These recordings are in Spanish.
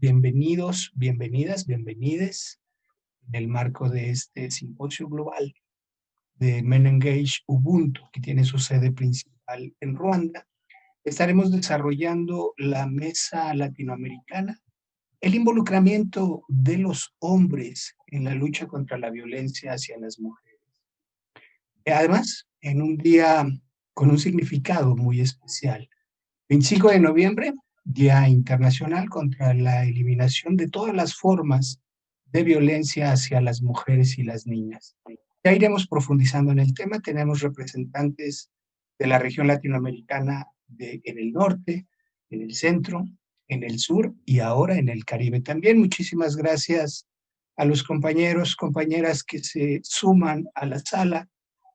bienvenidos, bienvenidas, bienvenides en el marco de este simposio global de Men Engage Ubuntu, que tiene su sede principal en Ruanda. Estaremos desarrollando la mesa latinoamericana, el involucramiento de los hombres en la lucha contra la violencia hacia las mujeres. Además, en un día con un significado muy especial, 25 de noviembre, Día Internacional contra la Eliminación de todas las formas de violencia hacia las mujeres y las niñas. Ya iremos profundizando en el tema. Tenemos representantes de la región latinoamericana en el norte, en el centro, en el sur y ahora en el Caribe también. Muchísimas gracias a los compañeros, compañeras que se suman a la sala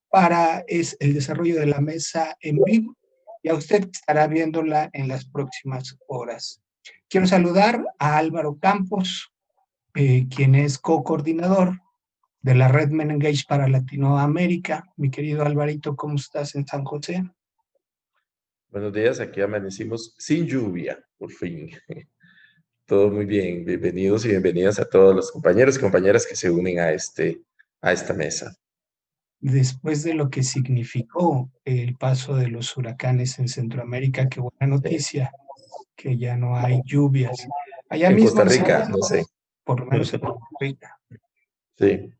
para el desarrollo de la mesa en vivo, y a usted que estará viéndola en las próximas horas. Quiero saludar a Álvaro Campos, quien es co-coordinador de la Red Men Engage para Latinoamérica. Mi querido Alvarito, ¿cómo estás en San José? Buenos días, aquí amanecimos sin lluvia, por fin. Todo muy bien. Bienvenidos y bienvenidas a todos los compañeros y compañeras que se unen a esta mesa. Después de lo que significó el paso de los huracanes en Centroamérica, qué buena noticia, que ya no hay lluvias. Allá En mismo Costa en Rica, no sé. por lo menos en Costa Rica. Sí.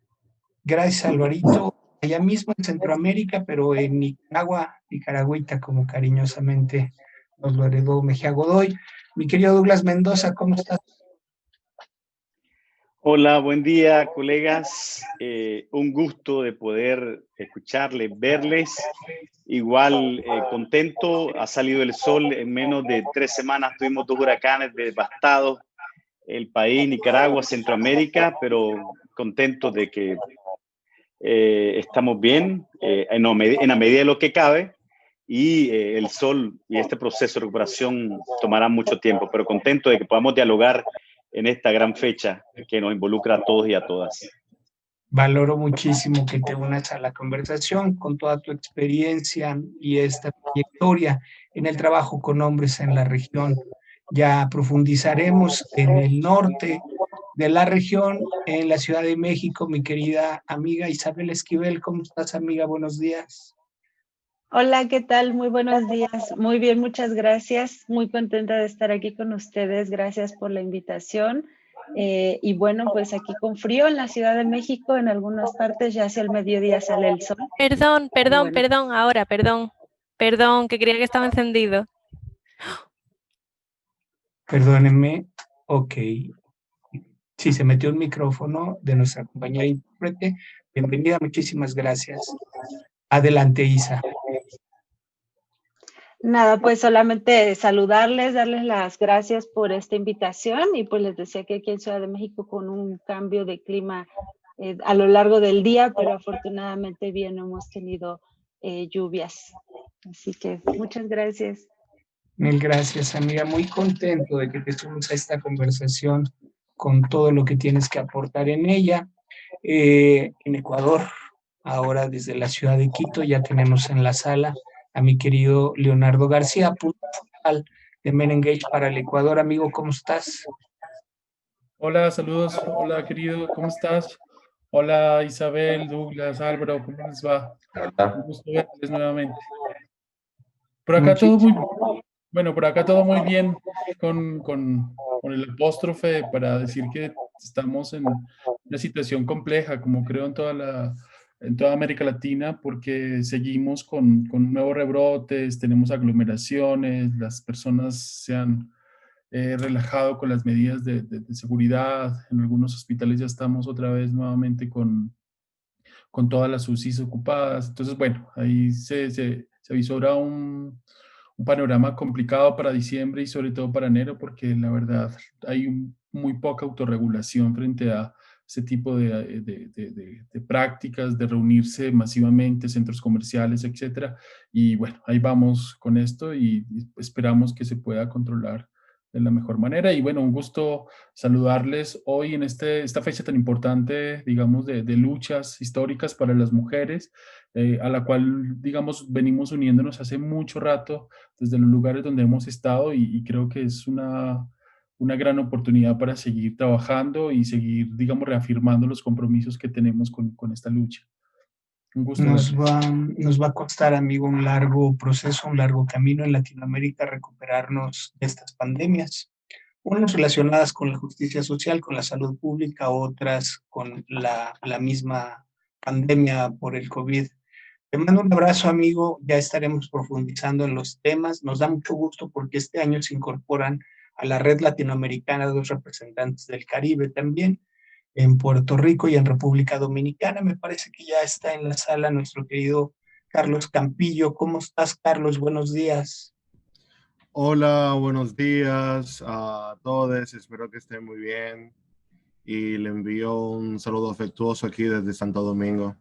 Gracias, Alvarito. Allá mismo en Centroamérica, pero en Nicaragua, Nicaragüita, como cariñosamente nos lo heredó Mejía Godoy. Mi querido Douglas Mendoza, ¿cómo estás? Hola, buen día, colegas. Un gusto de poder escucharles, verles. Igual contento, ha salido el sol en menos de 3 semanas. Tuvimos 2 huracanes devastados el país, Nicaragua, Centroamérica, pero contento de que estamos bien en la medida de lo que cabe, y el sol y este proceso de recuperación tomará mucho tiempo, pero contento de que podamos dialogar en esta gran fecha que nos involucra a todos y a todas. Valoro muchísimo que te unas a la conversación con toda tu experiencia y esta trayectoria en el trabajo con hombres en la región. Ya profundizaremos en el norte de la región, en la Ciudad de México, mi querida amiga Isabel Esquivel. ¿Cómo estás, amiga? Buenos días. Hola, ¿qué tal? Muy buenos días. Muy bien, muchas gracias. Muy contenta de estar aquí con ustedes. Gracias por la invitación. Y bueno, pues aquí con frío en la Ciudad de México, en algunas partes ya hacia el mediodía sale el sol. Perdón, Bueno. ahora, perdón, que creía que estaba encendido. Perdónenme, ok. Sí, se metió el micrófono de nuestra compañera intérprete. Bienvenida, muchísimas gracias. Adelante, Isa. Nada, pues solamente saludarles, darles las gracias por esta invitación, y pues les decía que aquí en Ciudad de México con un cambio de clima a lo largo del día, pero afortunadamente bien no hemos tenido lluvias. Así que muchas gracias. Mil gracias, amiga. Muy contento de que te sumes a esta conversación con todo lo que tienes que aportar en ella. En Ecuador, ahora desde la ciudad de Quito, ya tenemos en la sala a mi querido Leonardo García, punto focal de Men Engage para el Ecuador. Amigo, ¿cómo estás? Hola, saludos. Hola, querido, ¿cómo estás? Hola, Isabel, Douglas, Álvaro, ¿cómo les va? Un Hola. gusto verles nuevamente. Por acá todo muy bueno, por acá todo muy bien con el apóstrofe para decir que estamos en una situación compleja, como creo en toda América Latina, porque seguimos con nuevos rebrotes, tenemos aglomeraciones, las personas se han relajado con las medidas de seguridad. En algunos hospitales ya estamos otra vez nuevamente con todas las UCIs ocupadas. Entonces, bueno, ahí se avisora un panorama complicado para diciembre y sobre todo para enero, porque la verdad hay muy poca autorregulación frente a ese tipo de prácticas, de reunirse masivamente, centros comerciales, etcétera. Y bueno, ahí vamos con esto y esperamos que se pueda controlar de la mejor manera. Y bueno, un gusto saludarles hoy en esta fecha tan importante, digamos, de luchas históricas para las mujeres, a la cual, digamos, venimos uniéndonos hace mucho rato desde los lugares donde hemos estado, y creo que es una gran oportunidad para seguir trabajando y seguir, digamos, reafirmando los compromisos que tenemos con esta lucha. Un gusto Nos verles. nos va a costar, amigo, un largo proceso, un largo camino en Latinoamérica recuperarnos de estas pandemias. Unas relacionadas con la justicia social, con la salud pública, otras con la misma pandemia por el COVID. Te mando un abrazo, amigo. Ya estaremos profundizando en los temas. Nos da mucho gusto porque este año se incorporan a la red latinoamericana dos representantes del Caribe también, en Puerto Rico y en República Dominicana. Me parece que ya está en la sala nuestro querido Carlos Campillo. ¿Cómo estás, Carlos? Buenos días. Hola, buenos días a todos. Espero que estén muy bien. Y le envío un saludo afectuoso aquí desde Santo Domingo.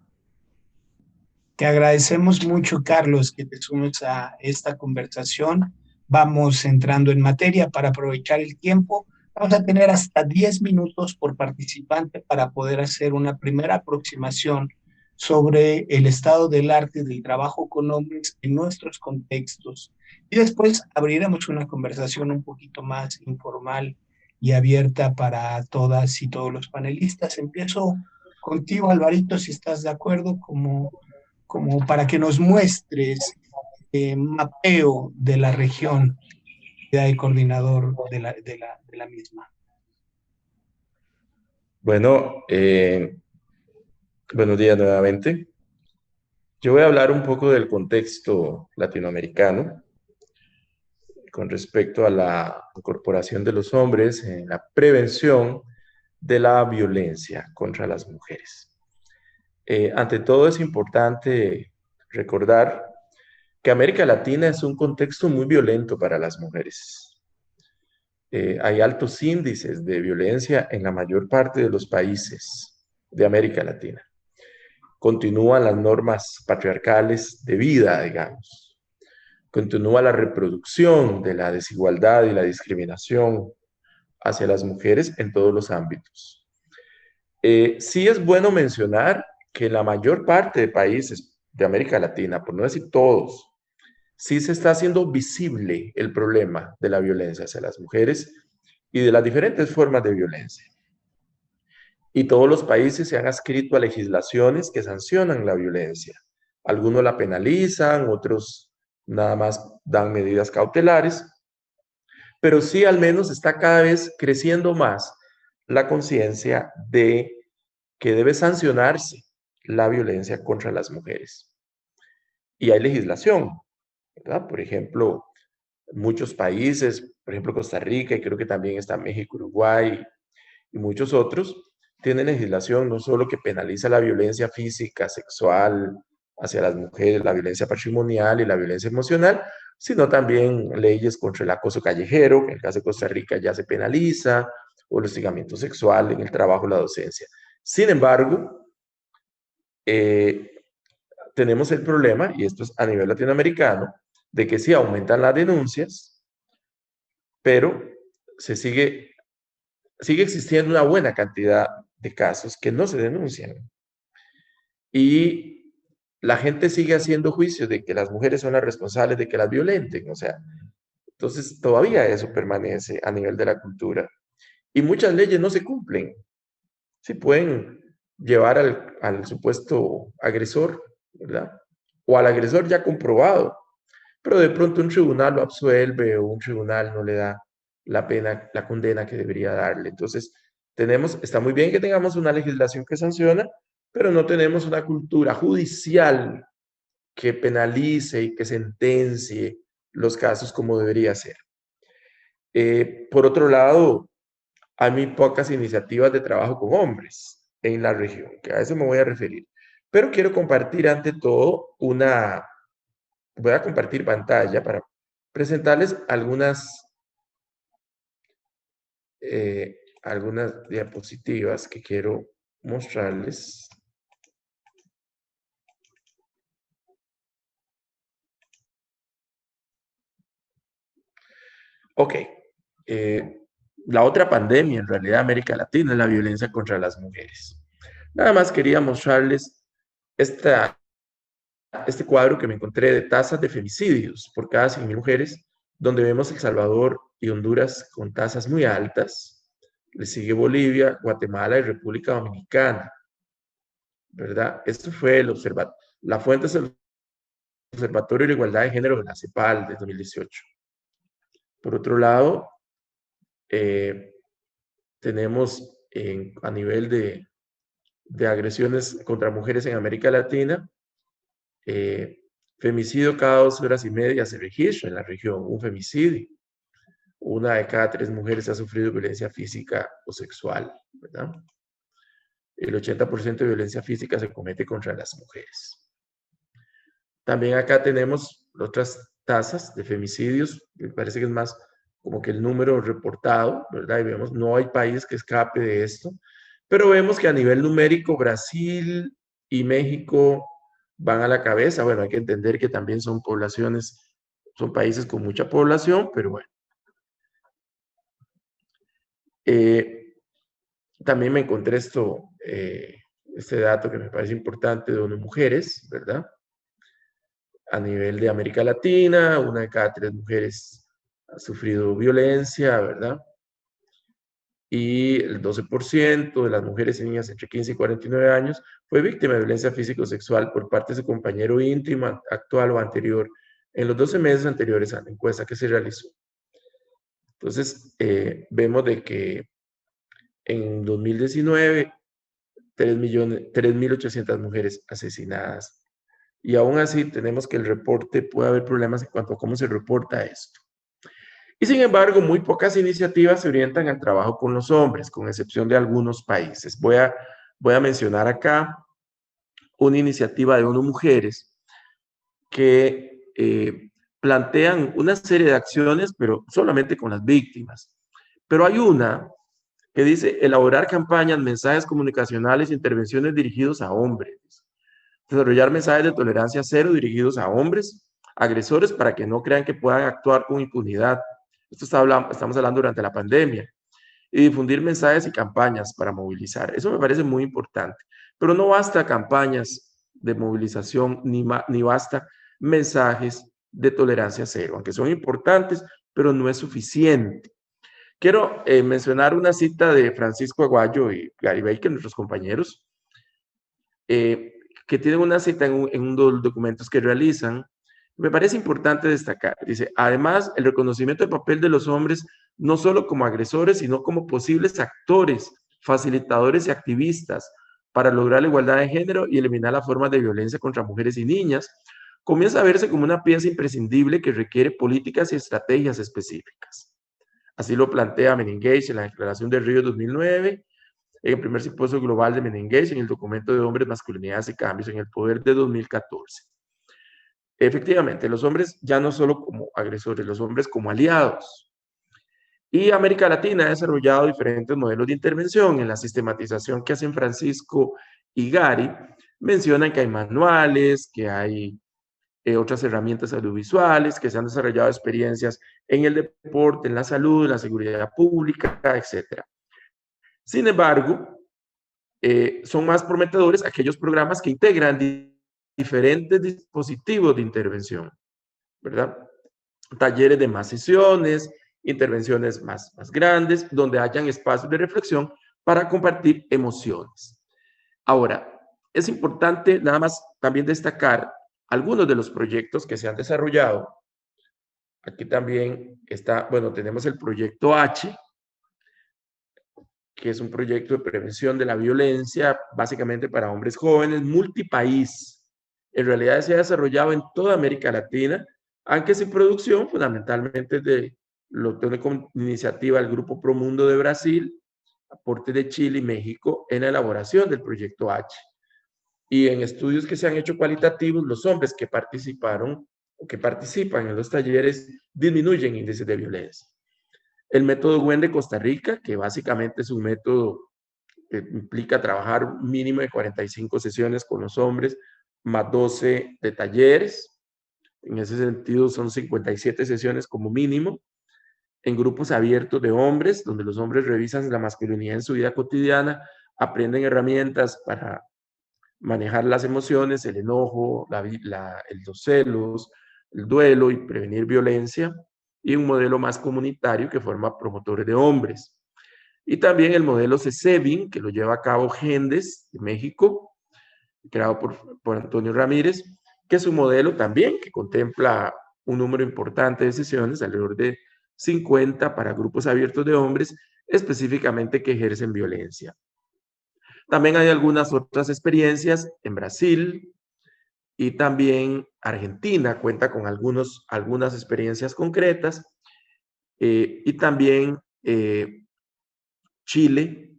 Te agradecemos mucho, Carlos, que te sumes a esta conversación. Vamos entrando en materia para aprovechar el tiempo. Vamos a tener hasta 10 minutos por participante para poder hacer una primera aproximación sobre el estado del arte y del trabajo con hombres en nuestros contextos. Y después abriremos una conversación un poquito más informal y abierta para todas y todos los panelistas. Empiezo contigo, Alvarito, si estás de acuerdo, como para que nos muestres mapeo de la región de coordinador de la misma. Bueno, buenos días nuevamente. Yo voy a hablar un poco del contexto latinoamericano con respecto a la incorporación de los hombres en la prevención de la violencia contra las mujeres. Ante todo es importante recordar que América Latina es un contexto muy violento para las mujeres. Hay altos índices de violencia en la mayor parte de los países de América Latina. Continúan las normas patriarcales de vida, digamos. Continúa la reproducción de la desigualdad y la discriminación hacia las mujeres en todos los ámbitos. Sí es bueno mencionar que la mayor parte de países de América Latina, por no decir todos, sí se está haciendo visible el problema de la violencia hacia las mujeres y de las diferentes formas de violencia. Y todos los países se han adscrito a legislaciones que sancionan la violencia. Algunos la penalizan, otros nada más dan medidas cautelares, pero sí al menos está cada vez creciendo más la conciencia de que debe sancionarse la violencia contra las mujeres. Y hay legislación, ¿verdad? Por ejemplo, muchos países, por ejemplo Costa Rica, y creo que también está México, Uruguay y muchos otros, tienen legislación no solo que penaliza la violencia física, sexual hacia las mujeres, la violencia patrimonial y la violencia emocional, sino también leyes contra el acoso callejero, que en el caso de Costa Rica ya se penaliza, o el hostigamiento sexual en el trabajo o la docencia. Sin embargo, tenemos el problema, y esto es a nivel latinoamericano, de que sí aumentan las denuncias, pero sigue existiendo una buena cantidad de casos que no se denuncian. Y la gente sigue haciendo juicios de que las mujeres son las responsables de que las violenten. O sea, entonces todavía eso permanece a nivel de la cultura. Y muchas leyes no se cumplen. Sí pueden llevar al supuesto agresor, ¿verdad? O al agresor ya comprobado. Pero de pronto un tribunal lo absuelve o un tribunal no le da la pena, la condena que debería darle. Entonces, está muy bien que tengamos una legislación que sanciona, pero no tenemos una cultura judicial que penalice y que sentencie los casos como debería ser. Por otro lado, hay muy pocas iniciativas de trabajo con hombres en la región, que a eso me voy a referir. Pero quiero compartir ante todo voy a compartir pantalla para presentarles algunas diapositivas que quiero mostrarles. Ok. La otra pandemia en realidad de América Latina es la violencia contra las mujeres. Nada más quería mostrarles este cuadro que me encontré de tasas de femicidios por cada 100.000 mujeres donde vemos El Salvador y Honduras con tasas muy altas. Le sigue Bolivia, Guatemala y República Dominicana, ¿verdad? Esto fue la fuente es el Observatorio de la Igualdad de Género de la CEPAL de 2018. Por otro lado, tenemos a nivel de agresiones contra mujeres en América Latina, femicidio cada 2 horas y media se registra en la región, un femicidio. 1 de cada 3 mujeres ha sufrido violencia física o sexual, ¿verdad? El 80% de violencia física se comete contra las mujeres. También acá tenemos otras tasas de femicidios, me parece que es más como que el número reportado, ¿verdad? Y vemos, no hay país que escape de esto, pero vemos que a nivel numérico Brasil y México van a la cabeza. Bueno, hay que entender que también son poblaciones, son países con mucha población, pero bueno. También me encontré este dato que me parece importante de ONU Mujeres, ¿verdad? A nivel de América Latina, 1 de cada 3 mujeres ha sufrido violencia, ¿verdad? Y el 12% de las mujeres y niñas entre 15 y 49 años fue víctima de violencia físico-sexual por parte de su compañero íntimo, actual o anterior, en los 12 meses anteriores a la encuesta que se realizó. Entonces, vemos de que en 2019, 3.800 mujeres asesinadas. Y aún así tenemos que el reporte, puede haber problemas en cuanto a cómo se reporta esto. Y sin embargo, muy pocas iniciativas se orientan al trabajo con los hombres, con excepción de algunos países. Voy a mencionar acá una iniciativa de ONU Mujeres que plantean una serie de acciones, pero solamente con las víctimas. Pero hay una que dice elaborar campañas, mensajes comunicacionales e intervenciones dirigidos a hombres. Desarrollar mensajes de tolerancia cero dirigidos a hombres agresores para que no crean que puedan actuar con impunidad. Esto estamos hablando durante la pandemia. Y difundir mensajes y campañas para movilizar. Eso me parece muy importante. Pero no basta campañas de movilización ni basta mensajes de tolerancia cero, aunque son importantes, pero no es suficiente. Quiero mencionar una cita de Francisco Aguayo y Gary Baker, nuestros compañeros, que tienen una cita en uno de los documentos que realizan. Me parece importante destacar. Dice, además, el reconocimiento del papel de los hombres, no solo como agresores, sino como posibles actores, facilitadores y activistas para lograr la igualdad de género y eliminar las formas de violencia contra mujeres y niñas, comienza a verse como una pieza imprescindible que requiere políticas y estrategias específicas. Así lo plantea Menengage en la Declaración de Río 2009, en el primer simposio global de Menengage, en el documento de Hombres, Masculinidades y Cambios en el Poder de 2014. Efectivamente, los hombres ya no solo como agresores, los hombres como aliados. Y América Latina ha desarrollado diferentes modelos de intervención. En la sistematización que hacen Francisco y Gary, mencionan que hay manuales, que hay otras herramientas audiovisuales, que se han desarrollado experiencias en el deporte, en la salud, en la seguridad pública, etc. Sin embargo, son más prometedores aquellos programas que integran diferentes dispositivos de intervención, ¿verdad? Talleres de más sesiones, intervenciones más grandes, donde hayan espacios de reflexión para compartir emociones. Ahora, es importante nada más también destacar algunos de los proyectos que se han desarrollado. Aquí también está, bueno, tenemos el proyecto H, que es un proyecto de prevención de la violencia, básicamente para hombres jóvenes, multipaís. En realidad se ha desarrollado en toda América Latina, aunque su producción fundamentalmente de lo tiene como iniciativa el Grupo Promundo de Brasil, aporte de Chile y México en la elaboración del proyecto H. Y en estudios que se han hecho cualitativos, los hombres que participaron o que participan en los talleres disminuyen índices de violencia. El método WEN de Costa Rica, que básicamente es un método que implica trabajar un mínimo de 45 sesiones con los hombres, más 12 de talleres. En ese sentido son 57 sesiones como mínimo, en grupos abiertos de hombres, donde los hombres revisan la masculinidad en su vida cotidiana, aprenden herramientas para manejar las emociones, el enojo, los celos, el duelo y prevenir violencia. y un modelo más comunitario que forma promotores de hombres. Y también el modelo CESEBIN, que lo lleva a cabo GENDES de México, creado por Antonio Ramírez, que es un modelo también que contempla un número importante de sesiones, alrededor de 50 para grupos abiertos de hombres, específicamente que ejercen violencia. También hay algunas otras experiencias en Brasil y también Argentina cuenta con algunas experiencias concretas y también Chile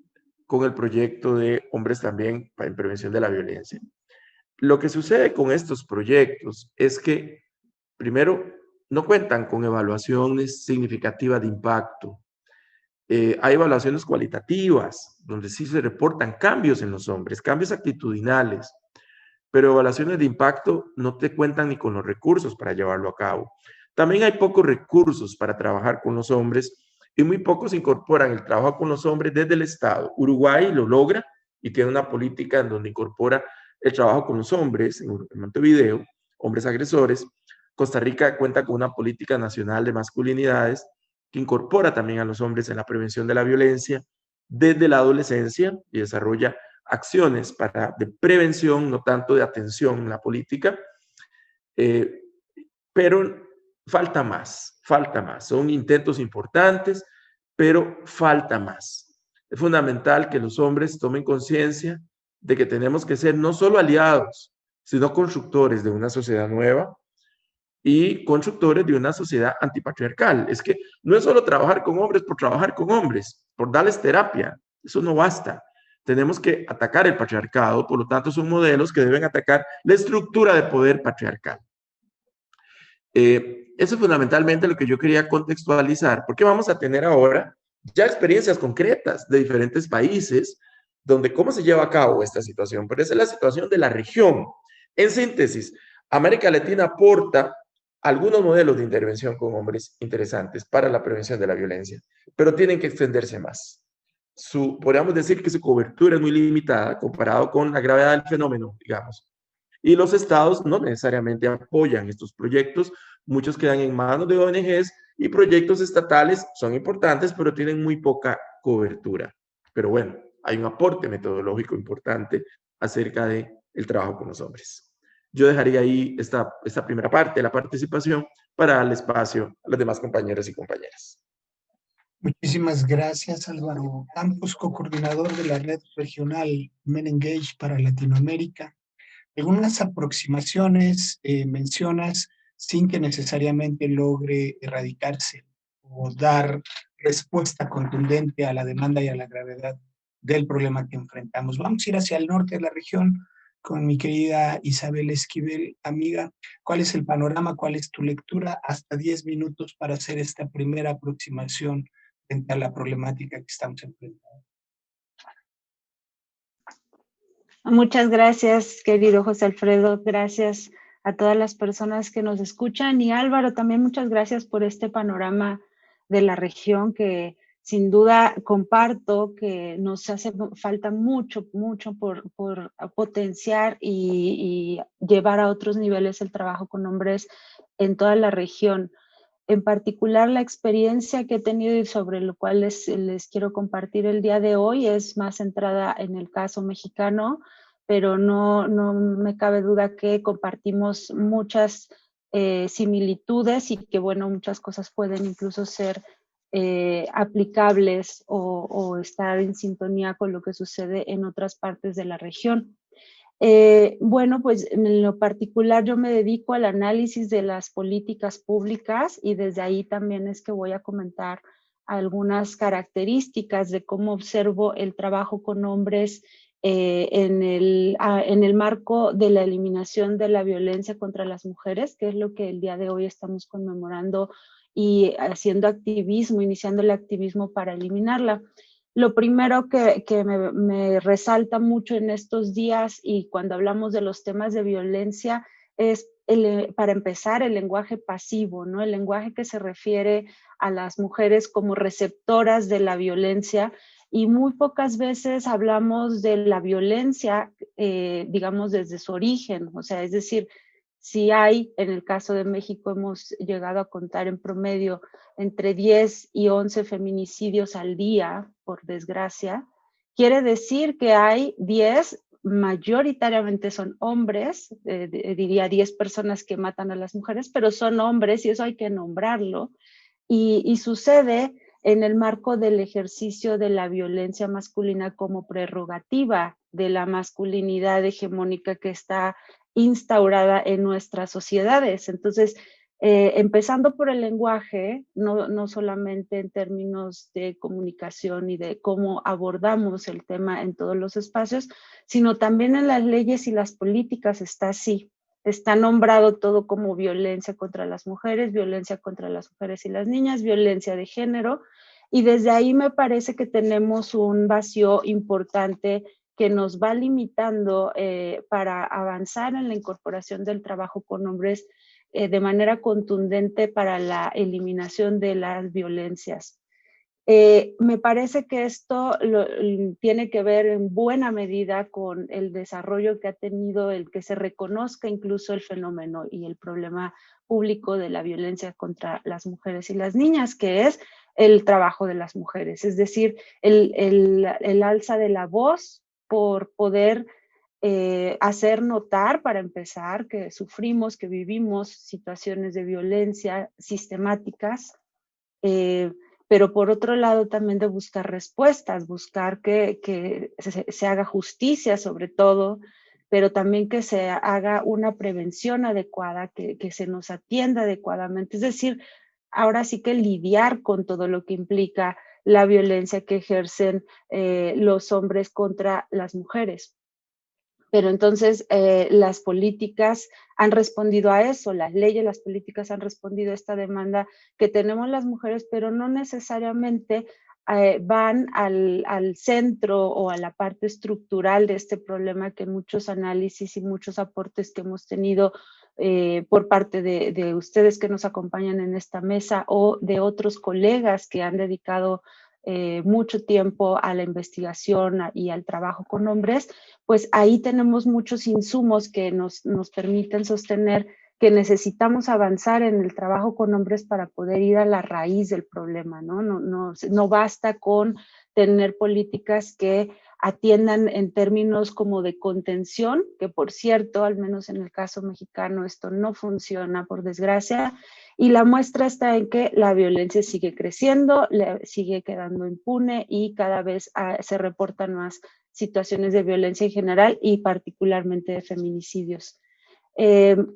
con el proyecto de Hombres también en Prevención de la Violencia. Lo que sucede con estos proyectos es que, primero, no cuentan con evaluaciones significativas de impacto. Hay evaluaciones cualitativas, donde sí se reportan cambios en los hombres, cambios actitudinales, pero evaluaciones de impacto no te cuentan ni con los recursos para llevarlo a cabo. También hay pocos recursos para trabajar con los hombres y muy pocos incorporan el trabajo con los hombres desde el Estado. Uruguay lo logra y tiene una política en donde incorpora el trabajo con los hombres en Montevideo, hombres agresores. Costa Rica cuenta con una política nacional de masculinidades que incorpora también a los hombres en la prevención de la violencia desde la adolescencia y desarrolla acciones de prevención, no tanto de atención en la política, pero falta más. Son intentos importantes, pero falta más. Es fundamental que los hombres tomen conciencia de que tenemos que ser no solo aliados, sino constructores de una sociedad nueva y constructores de una sociedad antipatriarcal. Es que no es solo trabajar con hombres por trabajar con hombres, por darles terapia. Eso no basta. Tenemos que atacar el patriarcado, por lo tanto son modelos que deben atacar la estructura de poder patriarcal. Eso es fundamentalmente lo que yo quería contextualizar, porque vamos a tener ahora ya experiencias concretas de diferentes países, donde cómo se lleva a cabo esta situación, pero esa es la situación de la región. En síntesis, América Latina aporta algunos modelos de intervención con hombres interesantes para la prevención de la violencia, pero tienen que extenderse más. Podríamos decir que su cobertura es muy limitada comparado con la gravedad del fenómeno, digamos. Y los estados no necesariamente apoyan estos proyectos, muchos quedan en manos de ONGs y proyectos estatales son importantes, pero tienen muy poca cobertura. Pero bueno, hay un aporte metodológico importante acerca del trabajo con los hombres. Yo dejaría ahí esta primera parte de la participación para darle espacio a los demás compañeros y compañeras. Muchísimas gracias, Álvaro Campos, co-coordinador de la red regional Men Engage para Latinoamérica. Algunas aproximaciones mencionas sin que necesariamente logre erradicarse o dar respuesta contundente a la demanda y a la gravedad del problema que enfrentamos. Vamos a ir hacia el norte de la región con mi querida Isabel Esquivel, amiga. ¿Cuál es el panorama? ¿Cuál es tu lectura? Hasta 10 minutos para hacer esta primera aproximación frente a la problemática que estamos enfrentando. Muchas gracias, querido José Alfredo. Gracias a todas las personas que nos escuchan. Y Álvaro, también muchas gracias por este panorama de la región que sin duda comparto que nos hace falta mucho por potenciar y llevar a otros niveles el trabajo con hombres en toda la región. En particular, la experiencia que he tenido y sobre lo cual les quiero compartir el día de hoy es más centrada en el caso mexicano, pero no me cabe duda que compartimos muchas similitudes y que, bueno, muchas cosas pueden incluso ser aplicables o estar en sintonía con lo que sucede en otras partes de la región. Bueno, pues en lo particular yo me dedico al análisis de las políticas públicas y desde ahí también es que voy a comentar algunas características de cómo observo el trabajo con hombres en el marco de la eliminación de la violencia contra las mujeres, que es lo que el día de hoy estamos conmemorando y haciendo activismo, iniciando el activismo para eliminarla. Lo primero que me resalta mucho en estos días y cuando hablamos de los temas de violencia es, para empezar, el lenguaje pasivo, ¿no? El lenguaje que se refiere a las mujeres como receptoras de la violencia y muy pocas veces hablamos de la violencia, digamos, desde su origen, o sea, es decir, Si hay, en el caso de México hemos llegado a contar en promedio entre 10 y 11 feminicidios al día, por desgracia, quiere decir que hay 10, mayoritariamente son hombres, diría 10 personas que matan a las mujeres, pero son hombres y eso hay que nombrarlo. Y sucede en el marco del ejercicio de la violencia masculina como prerrogativa de la masculinidad hegemónica que está instaurada en nuestras sociedades. Entonces, empezando por el lenguaje, no solamente en términos de comunicación y de cómo abordamos el tema en todos los espacios, sino también en las leyes y las políticas está así. Está nombrado todo como violencia contra las mujeres y las niñas, violencia de género, y desde ahí me parece que tenemos un vacío importante que nos va limitando para avanzar en la incorporación del trabajo con hombres de manera contundente para la eliminación de las violencias. Me parece que esto tiene que ver en buena medida con el desarrollo que ha tenido el que se reconozca incluso el fenómeno y el problema público de la violencia contra las mujeres y las niñas, que es el trabajo de las mujeres, es decir, el alza de la voz por poder hacer notar, para empezar, que sufrimos, que vivimos situaciones de violencia sistemáticas, pero por otro lado también de buscar respuestas, buscar que se haga justicia sobre todo, pero también que se haga una prevención adecuada, que se nos atienda adecuadamente. Es decir, ahora sí que lidiar con todo lo que implica la violencia que ejercen los hombres contra las mujeres. Pero entonces las políticas han respondido a eso, las leyes, las políticas han respondido a esta demanda que tenemos las mujeres, pero no necesariamente van al centro o a la parte estructural de este problema que muchos análisis y muchos aportes que hemos tenido por parte de ustedes que nos acompañan en esta mesa o de otros colegas que han dedicado mucho tiempo a la investigación y al trabajo con hombres, pues ahí tenemos muchos insumos que nos permiten sostener que necesitamos avanzar en el trabajo con hombres para poder ir a la raíz del problema, ¿no? No basta con tener políticas que atiendan en términos como de contención, que por cierto, al menos en el caso mexicano, esto no funciona, por desgracia, y la muestra está en que la violencia sigue creciendo, sigue quedando impune y cada vez se reportan más situaciones de violencia en general y particularmente de feminicidios.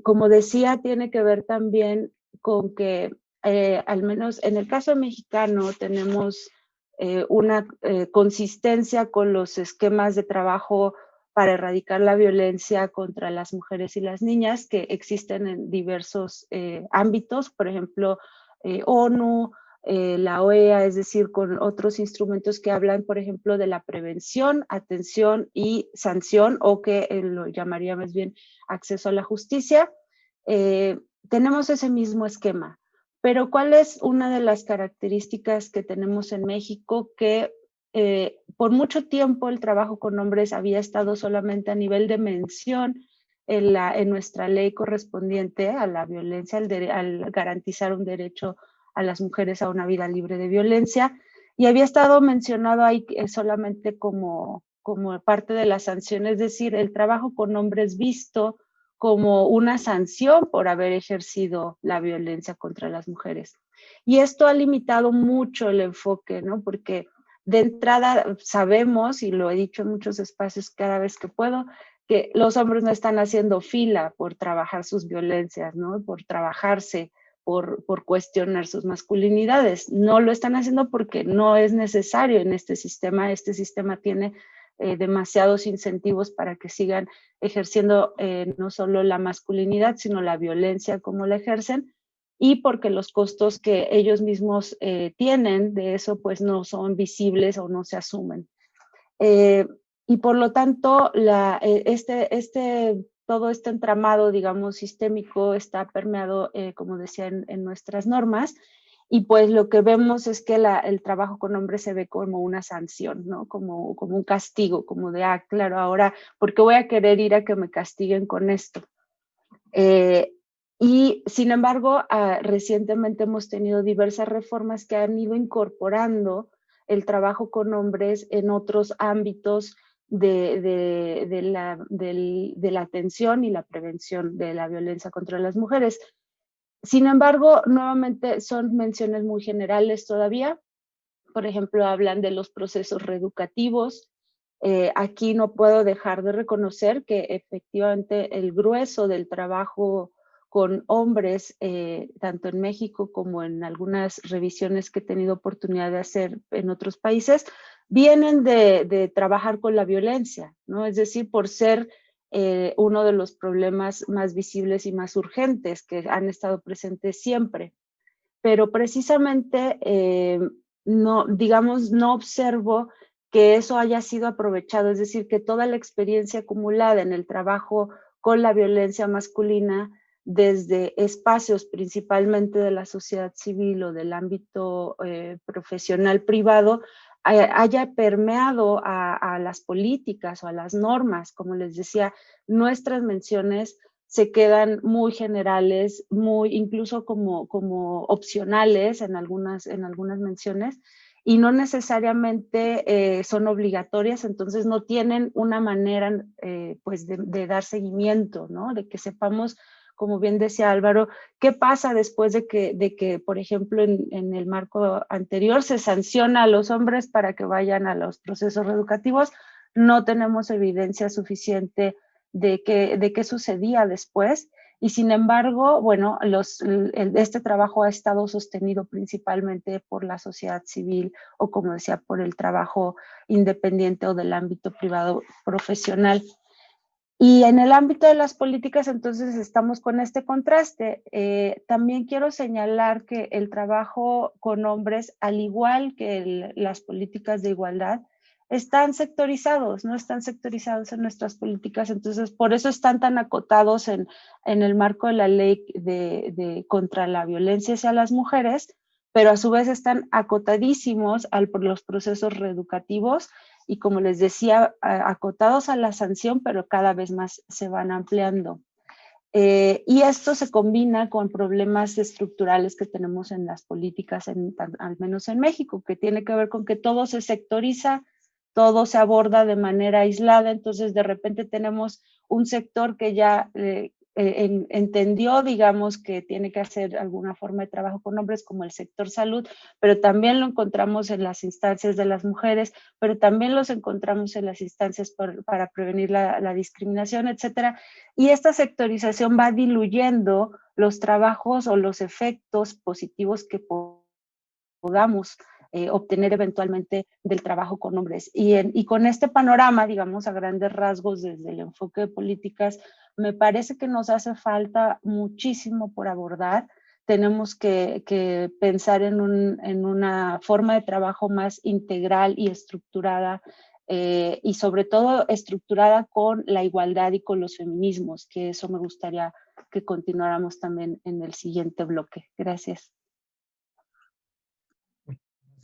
Como decía, tiene que ver también con que, al menos en el caso mexicano, tenemos una consistencia con los esquemas de trabajo para erradicar la violencia contra las mujeres y las niñas que existen en diversos ámbitos, por ejemplo, ONU, la OEA, es decir, con otros instrumentos que hablan, por ejemplo, de la prevención, atención y sanción, o que lo llamaría más bien acceso a la justicia. Tenemos ese mismo esquema, pero ¿cuál es una de las características que tenemos en México? Que por mucho tiempo el trabajo con hombres había estado solamente a nivel de mención en nuestra ley correspondiente a la violencia, al garantizar un derecho a las mujeres a una vida libre de violencia, y había estado mencionado ahí solamente como parte de la sanción, es decir, el trabajo con hombres visto como una sanción por haber ejercido la violencia contra las mujeres. Y esto ha limitado mucho el enfoque, ¿no? Porque de entrada sabemos, y lo he dicho en muchos espacios cada vez que puedo, que los hombres no están haciendo fila por trabajar sus violencias, ¿no? Por trabajarse, por cuestionar sus masculinidades. No lo están haciendo porque no es necesario en este sistema. Este sistema tiene demasiados incentivos para que sigan ejerciendo no solo la masculinidad, sino la violencia como la ejercen, y porque los costos que ellos mismos tienen de eso pues no son visibles o no se asumen. Y por lo tanto, todo este entramado, digamos, sistémico está permeado, como decía, en nuestras normas, y pues lo que vemos es que el trabajo con hombres se ve como una sanción, ¿no? Como un castigo, como de, claro, ahora, ¿por qué voy a querer ir a que me castiguen con esto? Y sin embargo, recientemente hemos tenido diversas reformas que han ido incorporando el trabajo con hombres en otros ámbitos de la atención y la prevención de la violencia contra las mujeres. Sin embargo, nuevamente son menciones muy generales todavía. Por ejemplo, hablan de los procesos reeducativos. Aquí no puedo dejar de reconocer que efectivamente el grueso del trabajo con hombres, tanto en México como en algunas revisiones que he tenido oportunidad de hacer en otros países, vienen de trabajar con la violencia, ¿no? Es decir, por ser uno de los problemas más visibles y más urgentes que han estado presentes siempre. Pero precisamente no, digamos, no observo que eso haya sido aprovechado, es decir, que toda la experiencia acumulada en el trabajo con la violencia masculina desde espacios principalmente de la sociedad civil o del ámbito profesional privado haya permeado a las políticas o a las normas. Como les decía, nuestras menciones se quedan muy generales, muy incluso como opcionales en algunas menciones, y no necesariamente son obligatorias, entonces no tienen una manera pues de dar seguimiento, ¿no? De que sepamos, como bien decía Álvaro, qué pasa después de que por ejemplo, en el marco anterior se sanciona a los hombres para que vayan a los procesos reeducativos. No tenemos evidencia suficiente de qué sucedía después. Y sin embargo, bueno, este trabajo ha estado sostenido principalmente por la sociedad civil o, como decía, por el trabajo independiente o del ámbito privado profesional. Y en el ámbito de las políticas, entonces, estamos con este contraste. También quiero señalar que el trabajo con hombres, al igual que las políticas de igualdad, están sectorizados, no están sectorizados en nuestras políticas, entonces por eso están tan acotados en el marco de la ley contra la violencia hacia las mujeres, pero a su vez están acotadísimos por los procesos reeducativos y, como les decía, acotados a la sanción, pero cada vez más se van ampliando. Y esto se combina con problemas estructurales que tenemos en las políticas, al menos en México, que tiene que ver con que todo se sectoriza, todo se aborda de manera aislada, entonces de repente tenemos un sector que ya entendió, digamos, que tiene que hacer alguna forma de trabajo con hombres, como el sector salud, pero también lo encontramos en las instancias de las mujeres, pero también los encontramos en las instancias para prevenir la discriminación, etcétera. Y esta sectorización va diluyendo los trabajos o los efectos positivos que podamos obtener eventualmente del trabajo con hombres. Y con este panorama, digamos, a grandes rasgos desde el enfoque de políticas, me parece que nos hace falta muchísimo por abordar. Tenemos que pensar en una forma de trabajo más integral y estructurada, y sobre todo estructurada con la igualdad y con los feminismos, que eso me gustaría que continuáramos también en el siguiente bloque. Gracias.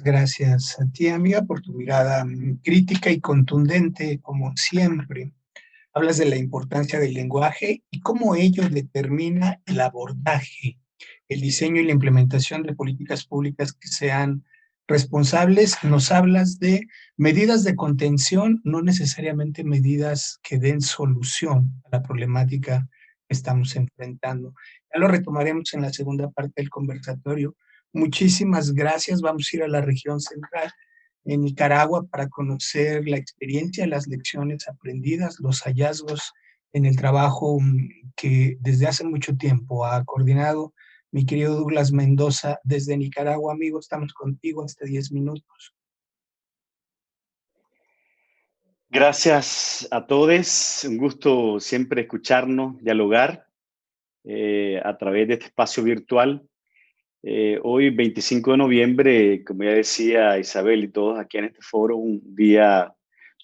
Gracias a ti, amiga, por tu mirada crítica y contundente, como siempre. Hablas de la importancia del lenguaje y cómo ello determina el abordaje, el diseño y la implementación de políticas públicas que sean responsables. Nos hablas de medidas de contención, no necesariamente medidas que den solución a la problemática que estamos enfrentando. Ya lo retomaremos en la segunda parte del conversatorio. Muchísimas gracias. Vamos a ir a la región central, en Nicaragua, para conocer la experiencia, las lecciones aprendidas, los hallazgos en el trabajo que desde hace mucho tiempo ha coordinado mi querido Douglas Mendoza desde Nicaragua. Amigo, estamos contigo hasta 10 minutos. Gracias a todos. Un gusto siempre escucharnos, dialogar a través de este espacio virtual. Hoy, 25 de noviembre, como ya decía Isabel y todos aquí en este foro, un día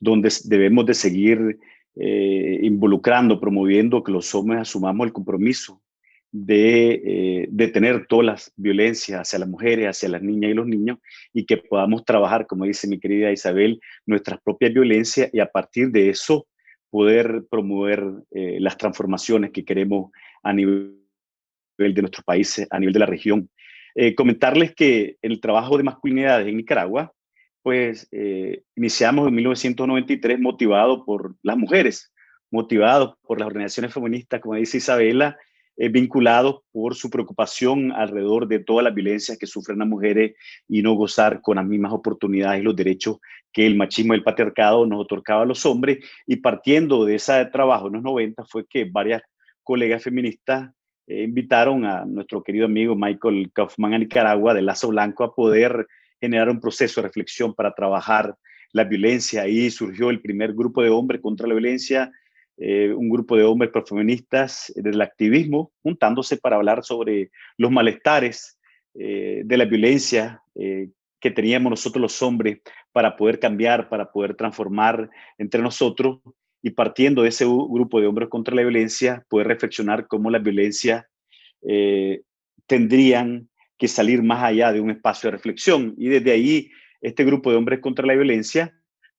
donde debemos de seguir involucrando, promoviendo que los hombres asumamos el compromiso de detener todas las violencias hacia las mujeres, hacia las niñas y los niños, y que podamos trabajar, como dice mi querida Isabel, nuestras propias violencias, y a partir de eso poder promover las transformaciones que queremos a nivel de nuestros países, a nivel de la región. Comentarles que el trabajo de masculinidades en Nicaragua, pues iniciamos en 1993 motivado por las mujeres, motivados por las organizaciones feministas, como dice Isabela, vinculados por su preocupación alrededor de todas las violencias que sufren las mujeres y no gozar con las mismas oportunidades y los derechos que el machismo y el patriarcado nos otorgaba a los hombres. Y partiendo de ese trabajo en los 90 fue que varias colegas feministas invitaron a nuestro querido amigo Michael Kaufman a Nicaragua de Lazo Blanco a poder generar un proceso de reflexión para trabajar la violencia. Ahí surgió el primer grupo de hombres contra la violencia, un grupo de hombres profeministas del activismo, juntándose para hablar sobre los malestares de la violencia que teníamos nosotros los hombres para poder cambiar, para poder transformar entre nosotros, y partiendo de ese grupo de hombres contra la violencia, poder reflexionar cómo las violencias tendrían que salir más allá de un espacio de reflexión. Y desde ahí, este grupo de hombres contra la violencia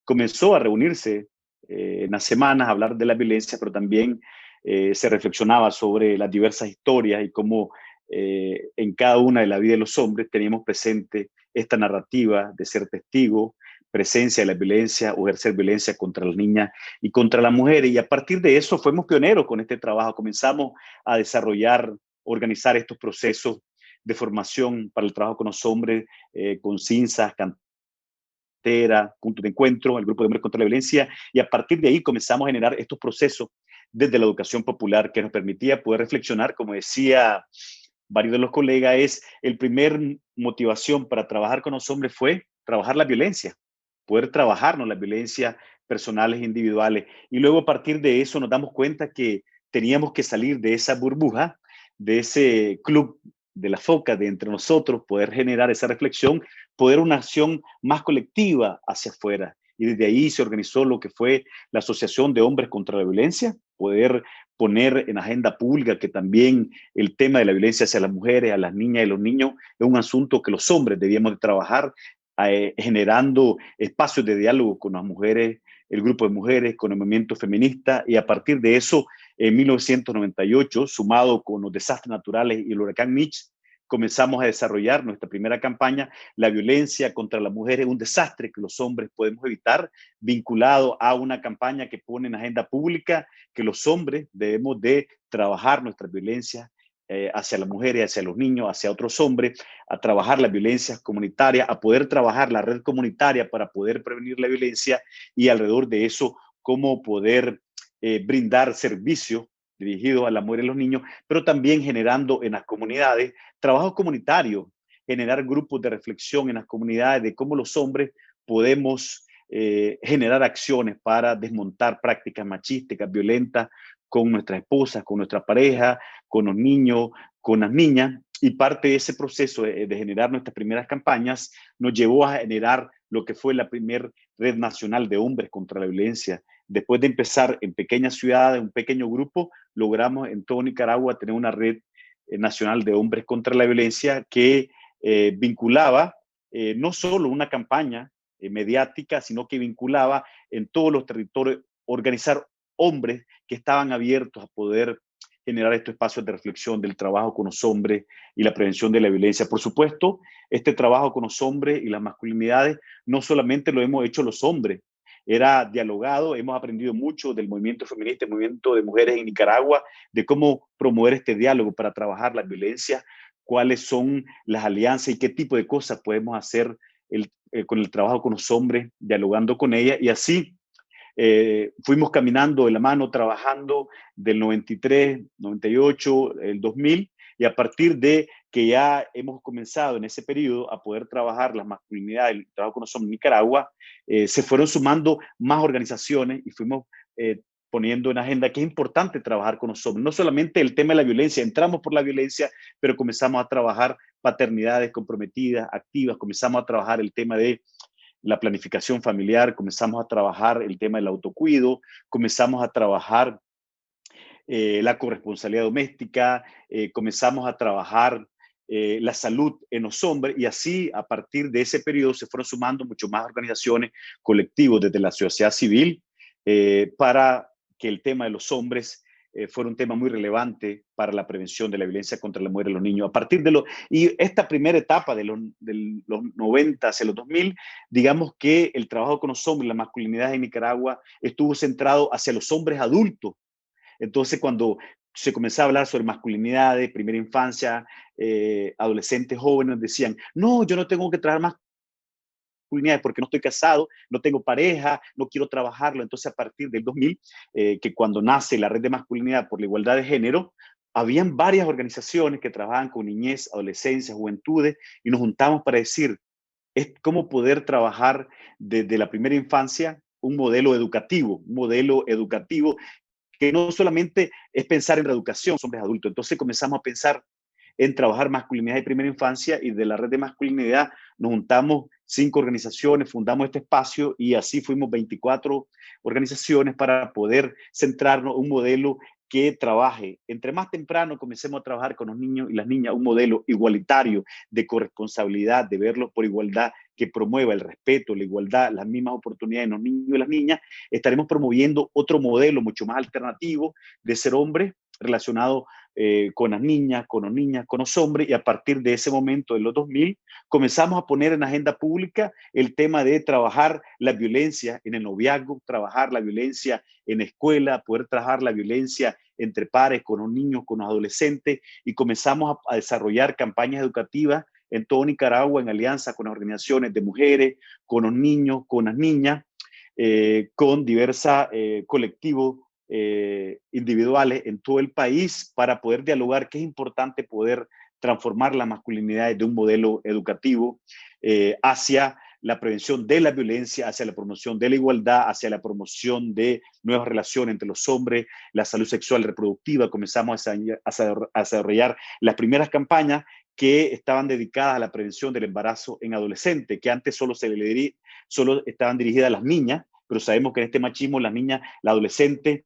comenzó a reunirse en las semanas a hablar de la violencia, pero también se reflexionaba sobre las diversas historias y cómo en cada una de la vida de los hombres teníamos presente esta narrativa de ser testigo, presencia de la violencia o ejercer violencia contra las niñas y contra las mujeres. Y a partir de eso fuimos pioneros con este trabajo. Comenzamos a desarrollar, organizar estos procesos de formación para el trabajo con los hombres, con CINSAS, Punto de Encuentro, el Grupo de Hombres contra la Violencia, y a partir de ahí comenzamos a generar estos procesos desde la educación popular que nos permitía poder reflexionar, como decía varios de los colegas, es el primer motivación para trabajar con los hombres fue trabajar la violencia, poder trabajarnos las violencias personales e individuales, y luego a partir de eso nos damos cuenta que teníamos que salir de esa burbuja, de ese club de la foca de entre nosotros, poder generar esa reflexión, poder una acción más colectiva hacia afuera. Y desde ahí se organizó lo que fue la Asociación de Hombres contra la Violencia, poder poner en agenda pública que también el tema de la violencia hacia las mujeres, a las niñas y los niños es un asunto que los hombres debíamos de trabajar, generando espacios de diálogo con las mujeres, el grupo de mujeres, con el movimiento feminista, y a partir de eso, en 1998, sumado con los desastres naturales y el huracán Mitch, comenzamos a desarrollar nuestra primera campaña, La violencia contra la mujer es un desastre que los hombres podemos evitar, vinculado a una campaña que pone en agenda pública que los hombres debemos de trabajar nuestras violencias hacia las mujeres, hacia los niños, hacia otros hombres, a trabajar las violencias comunitarias, a poder trabajar la red comunitaria para poder prevenir la violencia, y alrededor de eso, cómo poder brindar servicios dirigidos a la mujer y los niños, pero también generando en las comunidades trabajo comunitario, generar grupos de reflexión en las comunidades de cómo los hombres podemos generar acciones para desmontar prácticas machísticas, violentas, con nuestras esposas, con nuestra pareja, con los niños, con las niñas. Y parte de ese proceso de generar nuestras primeras campañas nos llevó a generar lo que fue la primera red nacional de hombres contra la violencia. Después de empezar en pequeñas ciudades, un pequeño grupo, logramos en todo Nicaragua tener una red nacional de hombres contra la violencia que vinculaba no solo una campaña mediática, sino que vinculaba en todos los territorios, organizar hombres que estaban abiertos a poder generar estos espacios de reflexión del trabajo con los hombres y la prevención de la violencia. Por supuesto, este trabajo con los hombres y las masculinidades no solamente lo hemos hecho los hombres, era dialogado, hemos aprendido mucho del movimiento feminista, el movimiento de mujeres en Nicaragua, de cómo promover este diálogo para trabajar la violencia, cuáles son las alianzas y qué tipo de cosas podemos hacer con el trabajo con los hombres, dialogando con ellas, y así fuimos caminando de la mano, trabajando del 93, 98, el 2000, y a partir de que ya hemos comenzado en ese periodo a poder trabajar las masculinidades, el trabajo con los hombres en Nicaragua, se fueron sumando más organizaciones y fuimos poniendo en agenda que es importante trabajar con los hombres. No solamente el tema de la violencia, entramos por la violencia, pero comenzamos a trabajar paternidades comprometidas, activas, comenzamos a trabajar el tema de la planificación familiar, comenzamos a trabajar el tema del autocuido, comenzamos a trabajar la corresponsabilidad doméstica, comenzamos a trabajar la salud en los hombres, y así a partir de ese periodo se fueron sumando mucho más organizaciones, colectivos desde la sociedad civil para que el tema de los hombres fueron un tema muy relevante para la prevención de la violencia contra la mujer y los niños. Y esta primera etapa de los 90 hacia los 2000, digamos que el trabajo con los hombres, la masculinidad en Nicaragua estuvo centrado hacia los hombres adultos. Entonces, cuando se comenzaba a hablar sobre masculinidades, primera infancia, adolescentes jóvenes decían, no, yo no tengo que trabajar masculinidades porque no estoy casado, no tengo pareja, no quiero trabajarlo. Entonces, a partir del 2000, que cuando nace la Red de Masculinidad por la Igualdad de Género, habían varias organizaciones que trabajaban con niñez, adolescencia, juventudes, y nos juntamos para decir, es cómo poder trabajar desde la primera infancia un modelo educativo que no solamente es pensar en reeducación, hombres adultos. Entonces comenzamos a pensar en trabajar masculinidad de primera infancia, y de la Red de Masculinidad nos juntamos 5 organizaciones, fundamos este espacio y así fuimos 24 organizaciones para poder centrarnos en un modelo que trabaje. Entre más temprano comencemos a trabajar con los niños y las niñas, un modelo igualitario de corresponsabilidad, de verlos por igualdad, que promueva el respeto, la igualdad, las mismas oportunidades en los niños y las niñas, estaremos promoviendo otro modelo mucho más alternativo de ser hombre relacionado con las niñas, con los niños, con los hombres, y a partir de ese momento, de los 2000, comenzamos a poner en agenda pública el tema de trabajar la violencia en el noviazgo, trabajar la violencia en la escuela, poder trabajar la violencia entre pares, con los niños, con los adolescentes, y comenzamos a desarrollar campañas educativas en todo Nicaragua en alianza con las organizaciones de mujeres, con los niños, con las niñas, con diversos colectivos individuales en todo el país, para poder dialogar que es importante poder transformar la masculinidad de un modelo educativo hacia la prevención de la violencia, hacia la promoción de la igualdad, hacia la promoción de nuevas relaciones entre los hombres, la salud sexual y reproductiva. Comenzamos a desarrollar las primeras campañas que estaban dedicadas a la prevención del embarazo en adolescentes, que antes solo estaban dirigidas a las niñas, pero sabemos que en este machismo las niñas, la adolescente,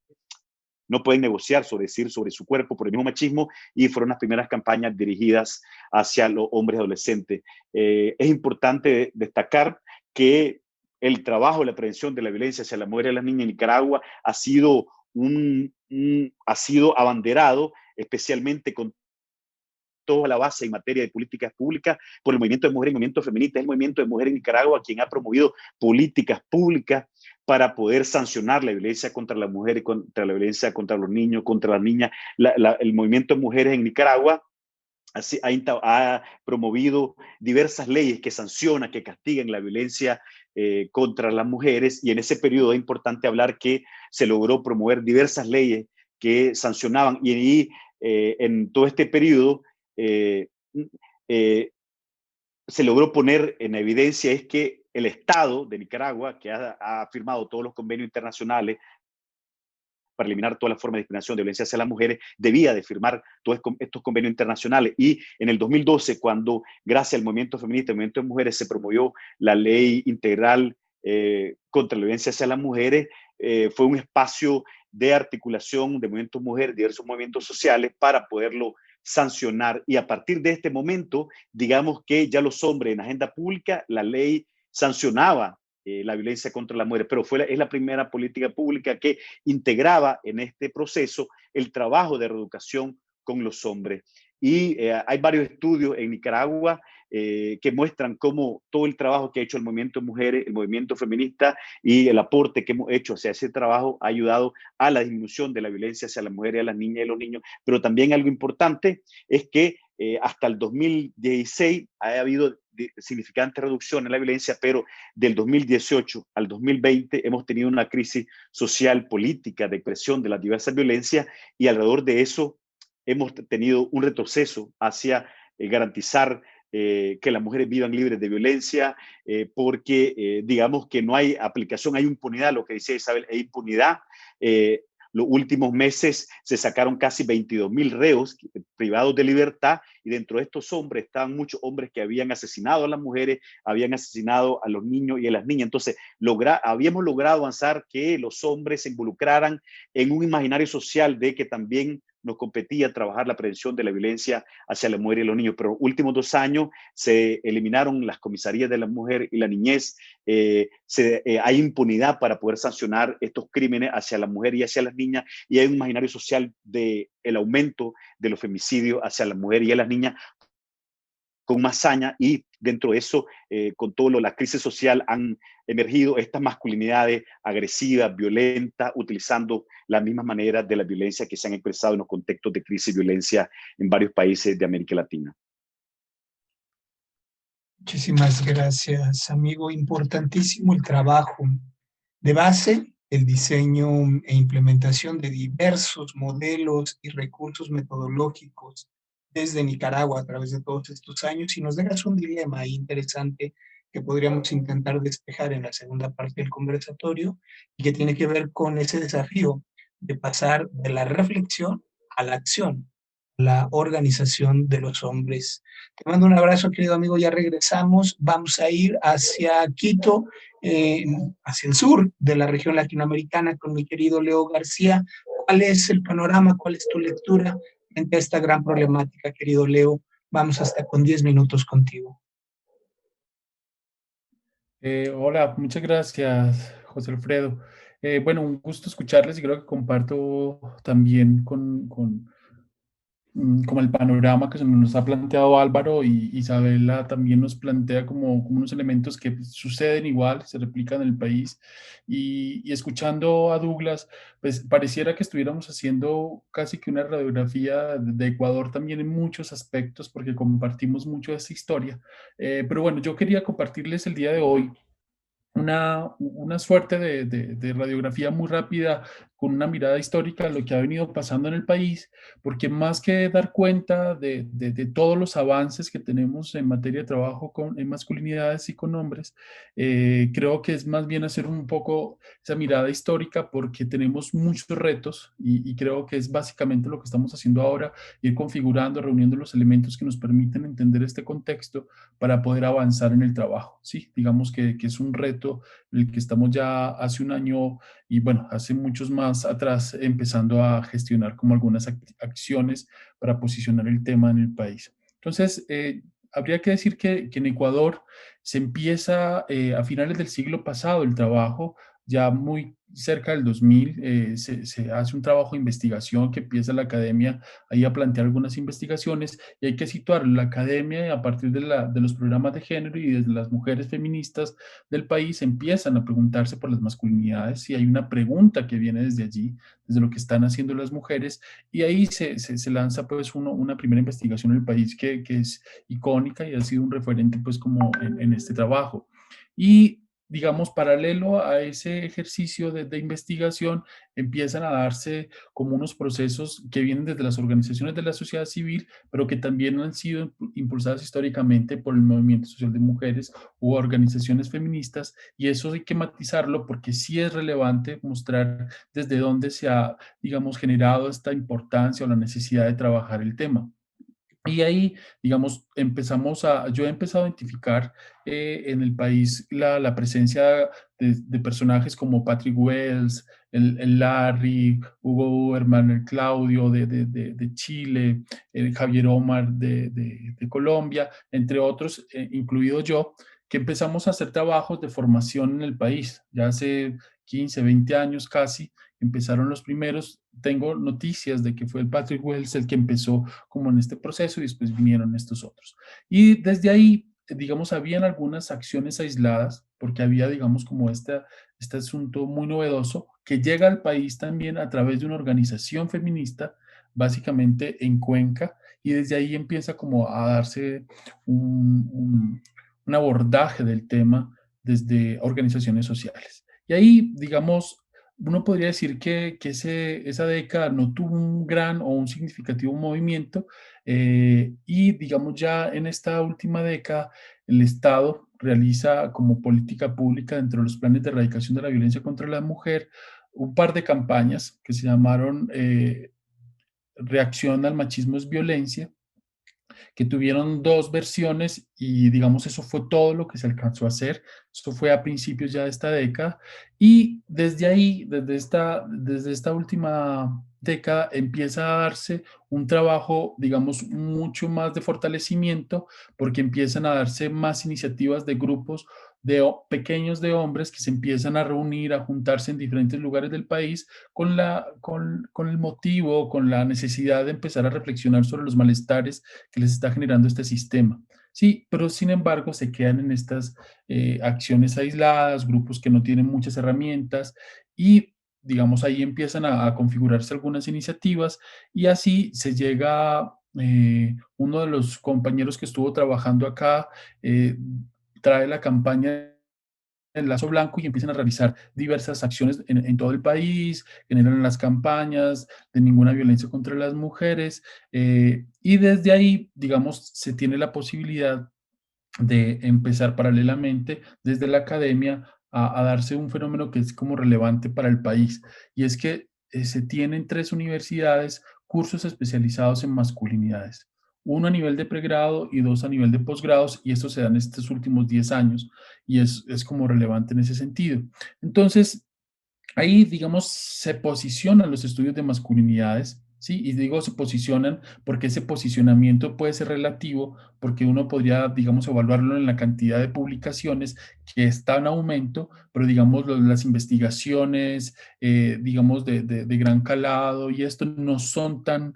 no pueden negociar decir sobre su cuerpo por el mismo machismo, y fueron las primeras campañas dirigidas hacia los hombres adolescentes. Es importante destacar que el trabajo de la prevención de la violencia hacia la mujer y las niñas en Nicaragua ha sido abanderado, especialmente con toda la base en materia de políticas públicas por el movimiento de mujeres y el movimiento feminista. Es el movimiento de mujeres en Nicaragua quien ha promovido políticas públicas para poder sancionar la violencia contra la mujer y contra la violencia contra los niños, contra las niñas. El movimiento de mujeres en Nicaragua ha promovido diversas leyes que sancionan, que castigan la violencia contra las mujeres, y en ese periodo es importante hablar que se logró promover diversas leyes que sancionaban, y en todo este periodo se logró poner en evidencia es que el Estado de Nicaragua, que ha firmado todos los convenios internacionales para eliminar todas las formas de discriminación, de violencia hacia las mujeres, debía de firmar todos estos convenios internacionales. Y en el 2012, cuando gracias al movimiento feminista, al movimiento de mujeres, se promovió la ley integral contra la violencia hacia las mujeres, fue un espacio de articulación de movimientos mujeres, diversos movimientos sociales, para poderlo sancionar. Y a partir de este momento, digamos que ya los hombres en agenda pública, la ley sancionaba la violencia contra las mujeres, pero es la primera política pública que integraba en este proceso el trabajo de reeducación con los hombres. Y hay varios estudios en Nicaragua que muestran cómo todo el trabajo que ha hecho el movimiento de mujeres, el movimiento feminista, y el aporte que hemos hecho hacia ese trabajo ha ayudado a la disminución de la violencia hacia las mujeres, a las niñas y los niños. Pero también algo importante es que hasta el 2016 ha habido significante reducción en la violencia, pero del 2018 al 2020 hemos tenido una crisis social, política, de presión de las diversas violencias, y alrededor de eso hemos tenido un retroceso hacia garantizar que las mujeres vivan libres de violencia, porque digamos que no hay aplicación, hay impunidad, lo que decía Isabel, hay impunidad. Los últimos meses se sacaron casi 22,000 reos privados de libertad, y dentro de estos hombres estaban muchos hombres que habían asesinado a las mujeres, habían asesinado a los niños y a las niñas. Entonces, habíamos logrado avanzar que los hombres se involucraran en un imaginario social de que también nos competía trabajar la prevención de la violencia hacia la mujer y los niños, pero los últimos 2 años se eliminaron las comisarías de la mujer y la niñez. Hay impunidad para poder sancionar estos crímenes hacia la mujer y hacia las niñas, y hay un imaginario social del aumento de los femicidios hacia la mujer y a las niñas con más saña, y dentro de eso, con todo la crisis social, han emergido estas masculinidades agresivas, violentas, utilizando las mismas maneras de la violencia que se han expresado en los contextos de crisis y violencia en varios países de América Latina. Muchísimas gracias, amigo. Importantísimo el trabajo de base, el diseño e implementación de diversos modelos y recursos metodológicos desde Nicaragua a través de todos estos años, y nos dejas un dilema interesante que podríamos intentar despejar en la segunda parte del conversatorio, y que tiene que ver con ese desafío de pasar de la reflexión a la acción, la organización de los hombres. Te mando un abrazo, querido amigo, ya regresamos. Vamos a ir hacia Quito, hacia el sur de la región latinoamericana, con mi querido Leo García. ¿Cuál es el panorama? ¿Cuál es tu lectura frente a esta gran problemática, querido Leo? Vamos hasta con 10 minutos contigo. Hola, muchas gracias, José Alfredo. Bueno, un gusto escucharles y creo que comparto también como el panorama que se nos ha planteado Álvaro, y Isabela también nos plantea como unos elementos que suceden igual, se replican en el país. Y escuchando a Douglas, pues pareciera que estuviéramos haciendo casi que una radiografía de Ecuador también en muchos aspectos, porque compartimos mucho de esa historia. Pero bueno, yo quería compartirles el día de hoy una suerte de radiografía muy rápida, con una mirada histórica a lo que ha venido pasando en el país, porque más que dar cuenta de todos los avances que tenemos en materia de trabajo en masculinidades y con hombres, creo que es más bien hacer un poco esa mirada histórica, porque tenemos muchos retos, y creo que es básicamente lo que estamos haciendo ahora, ir configurando, reuniendo los elementos que nos permiten entender este contexto para poder avanzar en el trabajo. Sí, digamos que es un reto el que estamos ya hace un año, y bueno, hace muchos más atrás, empezando a gestionar como algunas acciones para posicionar el tema en el país. Entonces, habría que decir que en Ecuador se empieza a finales del siglo pasado el trabajo, ya muy cerca del 2000, se hace un trabajo de investigación que empieza la academia ahí a plantear algunas investigaciones, y hay que situar la academia a partir de los programas de género, y desde las mujeres feministas del país empiezan a preguntarse por las masculinidades, y hay una pregunta que viene desde allí, desde lo que están haciendo las mujeres, y ahí se lanza pues una primera investigación en el país que es icónica y ha sido un referente pues como en este trabajo. Y digamos, paralelo a ese ejercicio de investigación, empiezan a darse como unos procesos que vienen desde las organizaciones de la sociedad civil, pero que también han sido impulsadas históricamente por el movimiento social de mujeres u organizaciones feministas, y eso hay que matizarlo, porque sí es relevante mostrar desde dónde se ha, digamos, generado esta importancia o la necesidad de trabajar el tema. Y ahí, digamos, yo he empezado a identificar en el país la presencia de personajes como Patrick Wells, el Larry, Hugo Uberman, el Claudio de Chile, el Javier Omar de Colombia, entre otros, incluido yo, que empezamos a hacer trabajos de formación en el país. Ya hace 15, 20 años casi, empezaron los primeros. Tengo noticias de que fue el Patrick Wells el que empezó como en este proceso, y después vinieron estos otros. Y desde ahí, digamos, habían algunas acciones aisladas, porque había, digamos, como este asunto muy novedoso que llega al país también a través de una organización feminista, básicamente en Cuenca, y desde ahí empieza como a darse un abordaje del tema desde organizaciones sociales. Y ahí, digamos, uno podría decir que esa década no tuvo un gran o un significativo movimiento, y digamos ya en esta última década el Estado realiza como política pública dentro de los planes de erradicación de la violencia contra la mujer un par de campañas que se llamaron Reacción al machismo es violencia, que tuvieron dos versiones, y digamos eso fue todo lo que se alcanzó a hacer. Esto fue a principios ya de esta década, y desde ahí, desde esta última década empieza a darse un trabajo, digamos, mucho más de fortalecimiento, porque empiezan a darse más iniciativas de grupos pequeños de hombres que se empiezan a reunir, a juntarse en diferentes lugares del país con el motivo, con la necesidad de empezar a reflexionar sobre los malestares que les está generando este sistema. Sí, pero sin embargo se quedan en estas acciones aisladas, grupos que no tienen muchas herramientas y digamos ahí empiezan a configurarse algunas iniciativas y así se llega, uno de los compañeros que estuvo trabajando acá, trae la campaña el lazo blanco y empiezan a realizar diversas acciones en todo el país, generan las campañas de ninguna violencia contra las mujeres, y desde ahí, digamos, se tiene la posibilidad de empezar paralelamente desde la academia a darse un fenómeno que es como relevante para el país, y es que se tienen 3 universidades cursos especializados en masculinidades. Uno a nivel de pregrado y 2 a nivel de posgrados, y esto se da en estos últimos 10 años, y es como relevante en ese sentido. Entonces, ahí, digamos, se posicionan los estudios de masculinidades, ¿sí? Y digo se posicionan porque ese posicionamiento puede ser relativo, porque uno podría, digamos, evaluarlo en la cantidad de publicaciones que está en aumento, pero digamos, las investigaciones, digamos, de gran calado y esto no son tan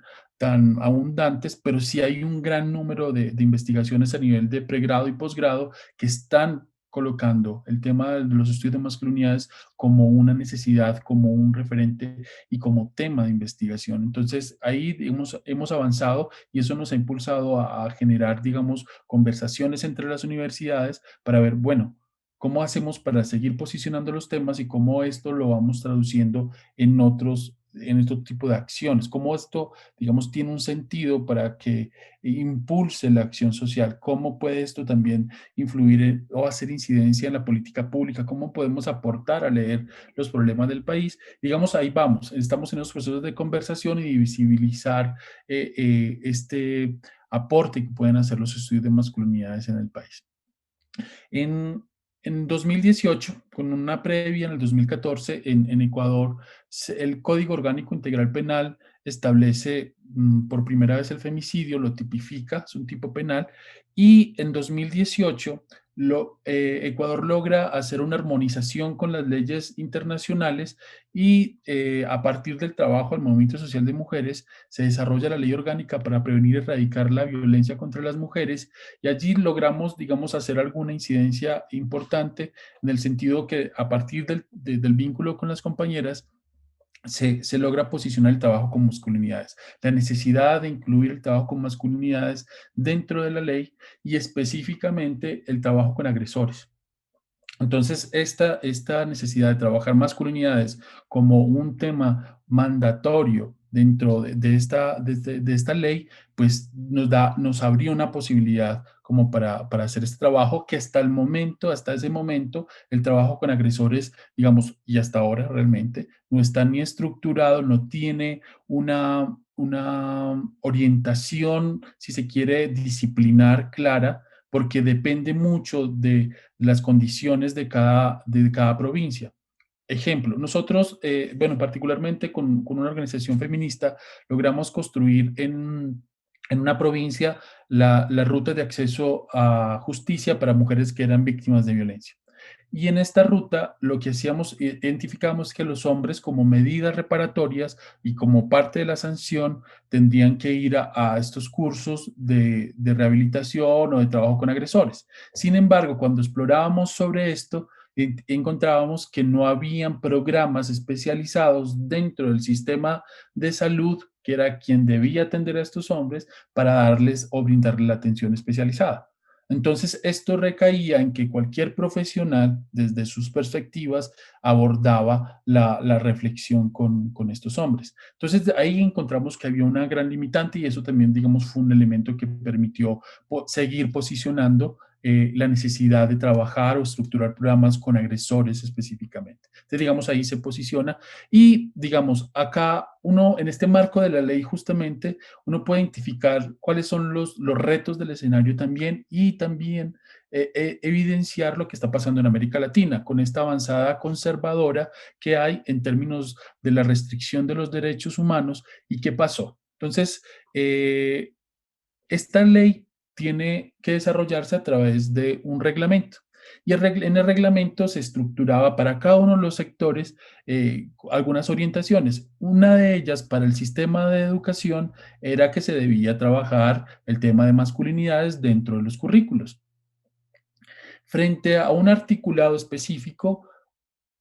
abundantes, pero sí hay un gran número de investigaciones a nivel de pregrado y posgrado que están colocando el tema de los estudios de masculinidades como una necesidad, como un referente y como tema de investigación. Entonces, ahí hemos avanzado y eso nos ha impulsado a generar, digamos, conversaciones entre las universidades para ver, bueno, ¿cómo hacemos para seguir posicionando los temas y cómo esto lo vamos traduciendo en otro tipo de acciones? ¿Cómo esto, digamos, tiene un sentido para que impulse la acción social? ¿Cómo puede esto también influir o hacer incidencia en la política pública? ¿Cómo podemos aportar a leer los problemas del país? Digamos, ahí vamos, estamos en los procesos de conversación y de visibilizar este aporte que pueden hacer los estudios de masculinidades en el país. En, en 2018, con una previa en el 2014, en Ecuador, el Código Orgánico Integral Penal establece por primera vez el femicidio, lo tipifica, es un tipo penal, y en 2018 Ecuador logra hacer una armonización con las leyes internacionales y a partir del trabajo del Movimiento Social de Mujeres se desarrolla la Ley Orgánica para prevenir y erradicar la violencia contra las mujeres y allí logramos, digamos, hacer alguna incidencia importante en el sentido que a partir del vínculo con las compañeras se logra posicionar el trabajo con masculinidades, la necesidad de incluir el trabajo con masculinidades dentro de la ley y específicamente el trabajo con agresores. Entonces, esta necesidad de trabajar masculinidades como un tema mandatorio dentro de esta ley, pues nos abría una posibilidad como para hacer este trabajo que hasta ese momento, el trabajo con agresores, digamos, y hasta ahora realmente, no está ni estructurado, no tiene una orientación, si se quiere, disciplinar clara, porque depende mucho de las condiciones de cada provincia. Ejemplo, nosotros, bueno, particularmente con una organización feminista, logramos construir en una provincia la ruta de acceso a justicia para mujeres que eran víctimas de violencia. Y en esta ruta lo que hacíamos, identificamos que los hombres como medidas reparatorias y como parte de la sanción tendrían que ir a estos cursos de rehabilitación o de trabajo con agresores. Sin embargo, cuando explorábamos sobre esto, encontrábamos que no habían programas especializados dentro del sistema de salud, que era quien debía atender a estos hombres, para darles o brindarles la atención especializada. Entonces, esto recaía en que cualquier profesional, desde sus perspectivas, abordaba la reflexión con estos hombres. Entonces, ahí encontramos que había una gran limitante y eso también, digamos, fue un elemento que permitió seguir posicionando la necesidad de trabajar o estructurar programas con agresores específicamente. Entonces, digamos, ahí se posiciona y, digamos, acá uno, en este marco de la ley justamente, uno puede identificar cuáles son los retos del escenario también y también evidenciar lo que está pasando en América Latina, con esta avanzada conservadora que hay en términos de la restricción de los derechos humanos y qué pasó. Entonces, esta ley tiene que desarrollarse a través de un reglamento. Y en el reglamento se estructuraba para cada uno de los sectores algunas orientaciones. Una de ellas para el sistema de educación era que se debía trabajar el tema de masculinidades dentro de los currículos. Frente a un articulado específico,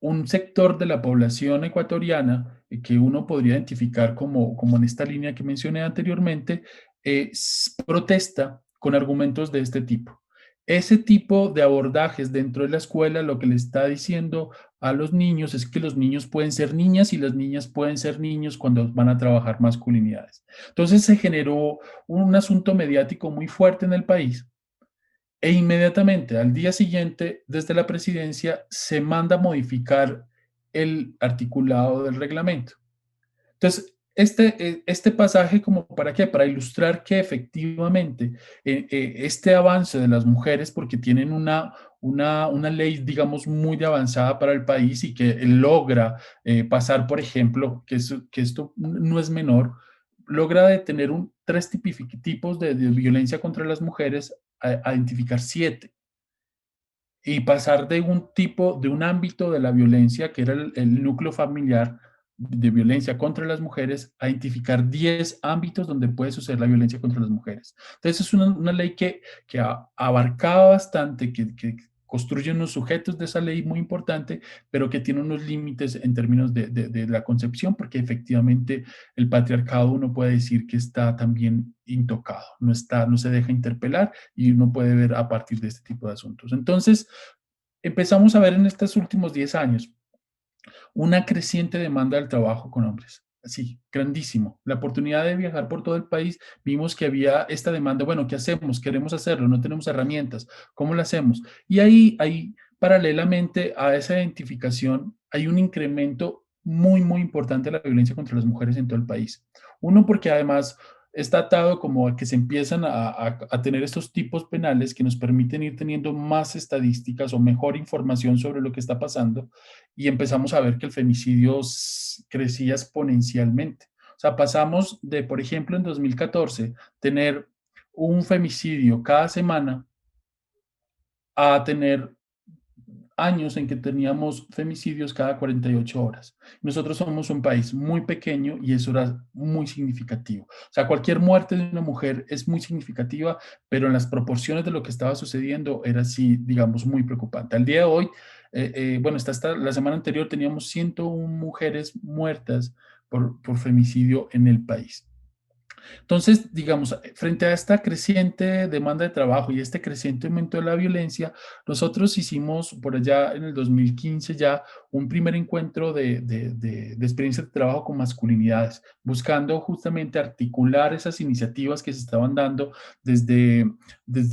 un sector de la población ecuatoriana que uno podría identificar como en esta línea que mencioné anteriormente, protesta con argumentos de este tipo. Ese tipo de abordajes dentro de la escuela lo que le está diciendo a los niños es que los niños pueden ser niñas y las niñas pueden ser niños cuando van a trabajar masculinidades. Entonces se generó un asunto mediático muy fuerte en el país. E inmediatamente, al día siguiente, desde la presidencia, se manda a modificar el articulado del reglamento. Entonces, este pasaje, ¿como para qué? Para ilustrar que efectivamente este avance de las mujeres, porque tienen una ley, digamos, muy avanzada para el país y que logra pasar, por ejemplo, que esto no es menor, logra detener tres tipos de violencia contra las mujeres a identificar 7 y pasar de un ámbito de la violencia que era el núcleo familiar de violencia contra las mujeres a identificar 10 ámbitos donde puede suceder la violencia contra las mujeres. Entonces es una ley que abarcaba bastante, que construye unos sujetos de esa ley muy importante, pero que tiene unos límites en términos de la concepción, porque efectivamente el patriarcado uno puede decir que está también intocado, no se deja interpelar y uno puede ver a partir de este tipo de asuntos. Entonces, empezamos a ver en estos últimos 10 años una creciente demanda del trabajo con hombres. Sí, grandísimo. La oportunidad de viajar por todo el país, vimos que había esta demanda. Bueno, ¿qué hacemos? Queremos hacerlo, no tenemos herramientas. ¿Cómo lo hacemos? Y ahí paralelamente a esa identificación, hay un incremento muy, muy importante de la violencia contra las mujeres en todo el país. Uno, porque además está atado como a que se empiezan a tener estos tipos penales que nos permiten ir teniendo más estadísticas o mejor información sobre lo que está pasando y empezamos a ver que el femicidio crecía exponencialmente. O sea, pasamos de, por ejemplo, en 2014, tener un femicidio cada semana a tener años en que teníamos femicidios cada 48 horas. Nosotros somos un país muy pequeño y eso era muy significativo. O sea, cualquier muerte de una mujer es muy significativa, pero en las proporciones de lo que estaba sucediendo era así, digamos, muy preocupante. Al día de hoy, bueno, la semana anterior teníamos 101 mujeres muertas por femicidio en el país. Entonces, digamos, frente a esta creciente demanda de trabajo y este creciente aumento de la violencia, nosotros hicimos por allá en el 2015 ya un primer encuentro de experiencia de trabajo con masculinidades, buscando justamente articular esas iniciativas que se estaban dando desde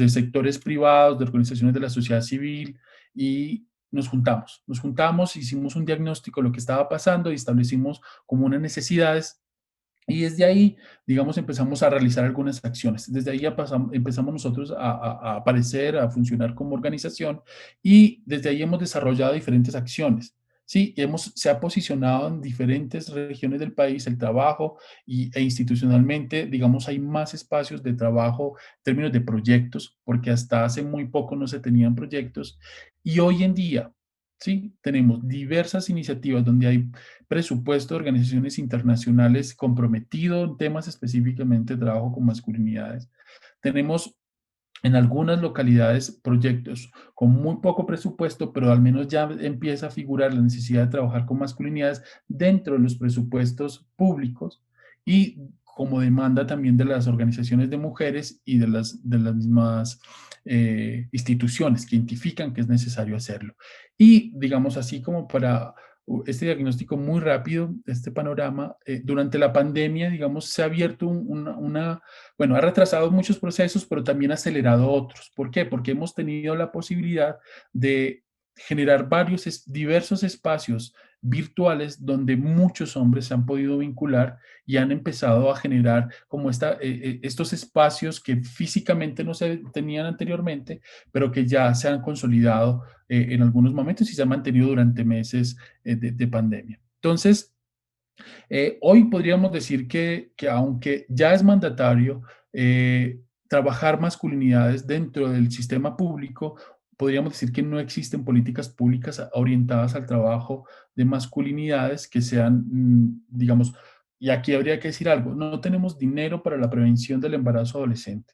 sectores privados, de organizaciones de la sociedad civil y nos juntamos, hicimos un diagnóstico de lo que estaba pasando y establecimos como unas necesidades. Y desde ahí, digamos, empezamos a realizar algunas acciones. Desde ahí empezamos nosotros a aparecer, a funcionar como organización y desde ahí hemos desarrollado diferentes acciones. Sí, se ha posicionado en diferentes regiones del país el trabajo e institucionalmente, digamos, hay más espacios de trabajo en términos de proyectos, porque hasta hace muy poco no se tenían proyectos. Y hoy en día, sí, tenemos diversas iniciativas donde hay presupuesto de organizaciones internacionales comprometido en temas específicamente de trabajo con masculinidades. Tenemos en algunas localidades proyectos con muy poco presupuesto, pero al menos ya empieza a figurar la necesidad de trabajar con masculinidades dentro de los presupuestos públicos y como demanda también de las organizaciones de mujeres y de las mismas instituciones que identifican que es necesario hacerlo. Y digamos así como para este diagnóstico muy rápido, este panorama, durante la pandemia, digamos, se ha abierto bueno, ha retrasado muchos procesos, pero también ha acelerado otros. ¿Por qué? Porque hemos tenido la posibilidad de generar diversos espacios virtuales donde muchos hombres se han podido vincular y han empezado a generar como estos espacios que físicamente no se tenían anteriormente, pero que ya se han consolidado en algunos momentos y se han mantenido durante meses de pandemia. Entonces, hoy podríamos decir que aunque ya es mandatario trabajar masculinidades dentro del sistema público, podríamos decir que no existen políticas públicas orientadas al trabajo de masculinidades que sean, digamos, y aquí habría que decir algo, no tenemos dinero para la prevención del embarazo adolescente,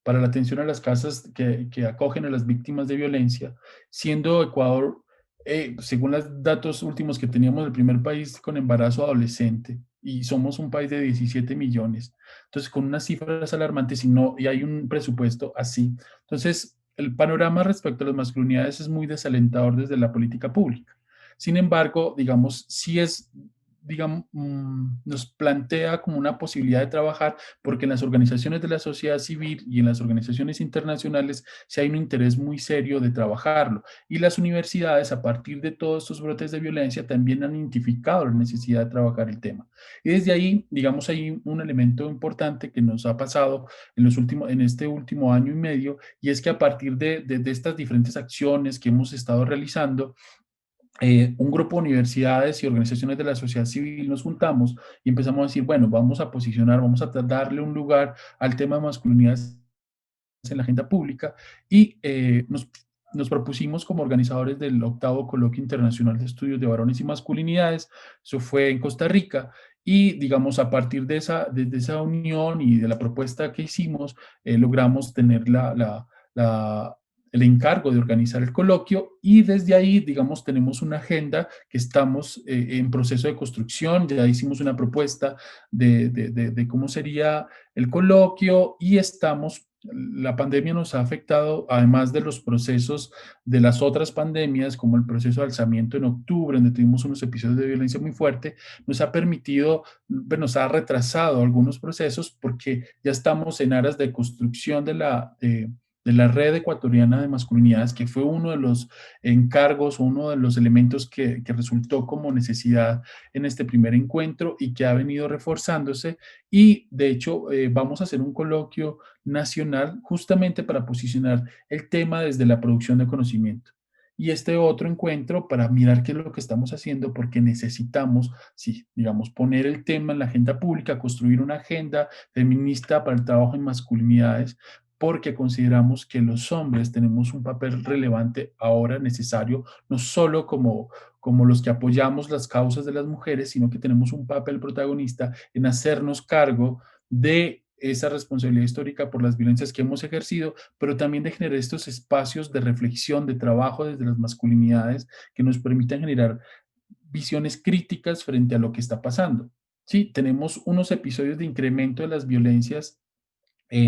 para la atención a las casas que acogen a las víctimas de violencia, siendo Ecuador, según los datos últimos que teníamos, el primer país con embarazo adolescente, y somos un país de 17 millones. Entonces, con unas cifras alarmantes y hay un presupuesto así. Entonces, el panorama respecto a las masculinidades es muy desalentador desde la política pública. Sin embargo, digamos, sí nos plantea como una posibilidad de trabajar porque en las organizaciones de la sociedad civil y en las organizaciones internacionales sí hay un interés muy serio de trabajarlo. Y las universidades, a partir de todos estos brotes de violencia, también han identificado la necesidad de trabajar el tema. Y desde ahí, digamos, hay un elemento importante que nos ha pasado en este último año y medio, y es que a partir de estas diferentes acciones que hemos estado realizando, un grupo de universidades y organizaciones de la sociedad civil nos juntamos y empezamos a decir, bueno, vamos a posicionar, vamos a darle un lugar al tema de masculinidades en la agenda pública y nos propusimos como organizadores del 8º Coloquio Internacional de Estudios de Varones y Masculinidades. Eso fue en Costa Rica. Y, digamos, a partir de esa unión y de la propuesta que hicimos, logramos tener el encargo de organizar el coloquio y desde ahí, digamos, tenemos una agenda que estamos en proceso de construcción. Ya hicimos una propuesta de cómo sería el coloquio y la pandemia nos ha afectado, además de los procesos de las otras pandemias, como el proceso de alzamiento en octubre, donde tuvimos unos episodios de violencia muy fuerte, nos ha retrasado algunos procesos porque ya estamos en aras de construcción de la Red Ecuatoriana de Masculinidades, que fue uno de los encargos, uno de los elementos que resultó como necesidad en este primer encuentro y que ha venido reforzándose. Y de hecho vamos a hacer un coloquio nacional justamente para posicionar el tema desde la producción de conocimiento. Y este otro encuentro para mirar qué es lo que estamos haciendo, porque necesitamos, sí, digamos, poner el tema en la agenda pública, construir una agenda feminista para el trabajo en masculinidades, porque consideramos que los hombres tenemos un papel relevante ahora necesario, no solo como los que apoyamos las causas de las mujeres, sino que tenemos un papel protagonista en hacernos cargo de esa responsabilidad histórica por las violencias que hemos ejercido, pero también de generar estos espacios de reflexión, de trabajo desde las masculinidades que nos permitan generar visiones críticas frente a lo que está pasando. Sí, tenemos unos episodios de incremento de las violencias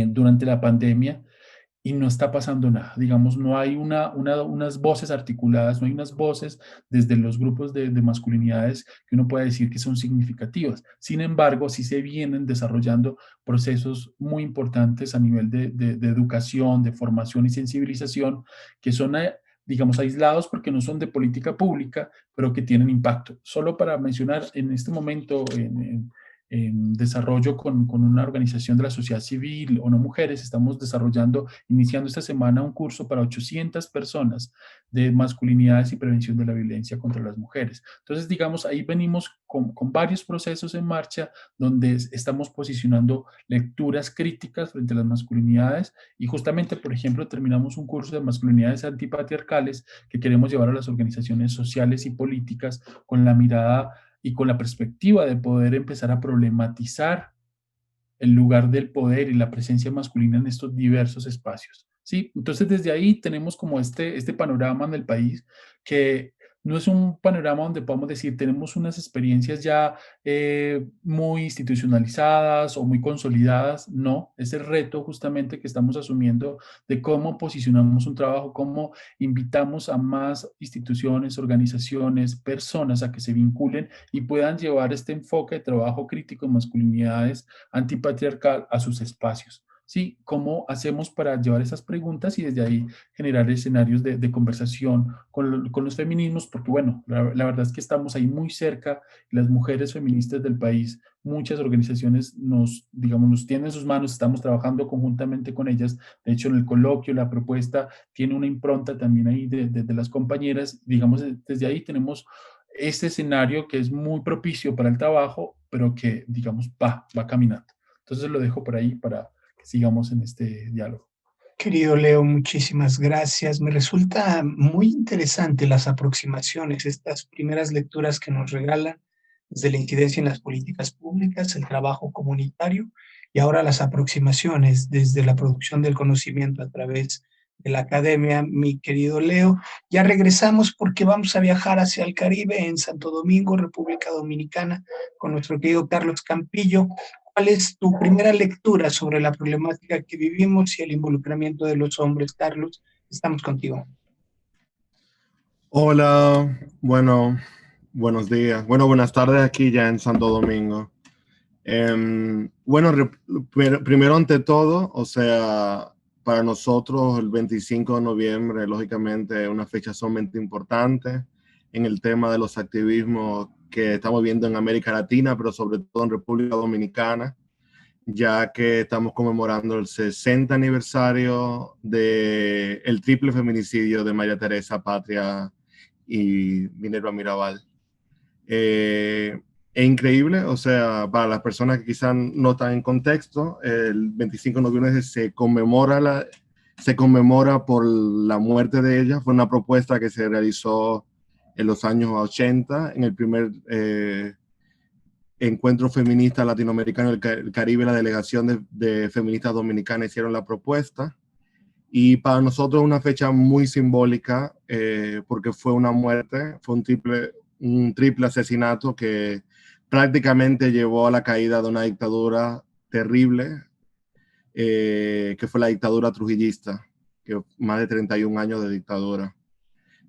durante la pandemia y no está pasando nada. Digamos, no hay unas voces articuladas, no hay unas voces desde los grupos de masculinidades que uno pueda decir que son significativas. Sin embargo, sí se vienen desarrollando procesos muy importantes a nivel de educación, de formación y sensibilización, que son digamos, aislados porque no son de política pública, pero que tienen impacto. Solo para mencionar, en este momento, en desarrollo con una organización de la sociedad civil, ONU Mujeres, estamos iniciando esta semana un curso para 800 personas de masculinidades y prevención de la violencia contra las mujeres. Entonces, digamos, ahí venimos con varios procesos en marcha donde estamos posicionando lecturas críticas frente a las masculinidades y justamente, por ejemplo, terminamos un curso de masculinidades antipatriarcales que queremos llevar a las organizaciones sociales y políticas con la mirada y con la perspectiva de poder empezar a problematizar el lugar del poder y la presencia masculina en estos diversos espacios, ¿sí? Entonces, desde ahí tenemos como este panorama en el país que no es un panorama donde podamos decir tenemos unas experiencias ya muy institucionalizadas o muy consolidadas. No, es el reto justamente que estamos asumiendo de cómo posicionamos un trabajo, cómo invitamos a más instituciones, organizaciones, personas a que se vinculen y puedan llevar este enfoque de trabajo crítico en masculinidades antipatriarcal a sus espacios. ¿sí? ¿Cómo hacemos para llevar esas preguntas y desde ahí generar escenarios de conversación con los feminismos? Porque bueno, la verdad es que estamos ahí muy cerca, las mujeres feministas del país, muchas organizaciones digamos, nos tienen en sus manos, estamos trabajando conjuntamente con ellas. De hecho, en el coloquio, la propuesta tiene una impronta también ahí de las compañeras. Digamos, desde ahí tenemos este escenario que es muy propicio para el trabajo, pero que, digamos, va caminando. Entonces lo dejo por ahí para que sigamos en este diálogo. Querido Leo, muchísimas gracias. Me resulta muy interesante las aproximaciones, estas primeras lecturas que nos regalan desde la incidencia en las políticas públicas, el trabajo comunitario y ahora las aproximaciones desde la producción del conocimiento a través de la academia. Mi querido Leo, ya regresamos porque vamos a viajar hacia el Caribe en Santo Domingo, República Dominicana, con nuestro querido Carlos Campillo. ¿Cuál es tu primera lectura sobre la problemática que vivimos y el involucramiento de los hombres, Carlos? Estamos contigo. Hola, bueno, buenos días. Bueno, buenas tardes aquí ya en Santo Domingo. Bueno, primero ante todo, o sea, para nosotros el 25 de noviembre, lógicamente, es una fecha sumamente importante en el tema de los activismos que estamos viendo en América Latina, pero sobre todo en República Dominicana, ya que estamos conmemorando el 60 aniversario del triple feminicidio de María Teresa Patria y Minerva Mirabal. Es increíble, o sea, para las personas que quizás no están en contexto, el 25 de noviembre se conmemora por la muerte de ella. Fue una propuesta que se realizó en los años 80, en el primer encuentro feminista latinoamericano del Caribe. La delegación de feministas dominicanas hicieron la propuesta. Y para nosotros es una fecha muy simbólica porque fue una muerte, fue un triple asesinato que prácticamente llevó a la caída de una dictadura terrible, que fue la dictadura trujillista, que más de 31 años de dictadura.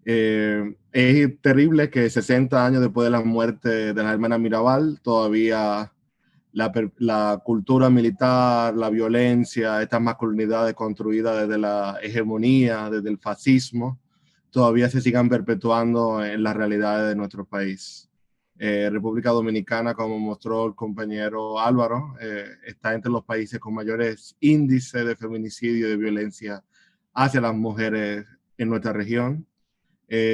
Es terrible que 60 años después de la muerte de la hermana Mirabal, todavía la cultura militar, la violencia, estas masculinidades construidas desde la hegemonía, desde el fascismo, todavía se sigan perpetuando en las realidades de nuestro país. República Dominicana, como mostró el compañero Álvaro, está entre los países con mayores índices de feminicidio y de violencia hacia las mujeres en nuestra región.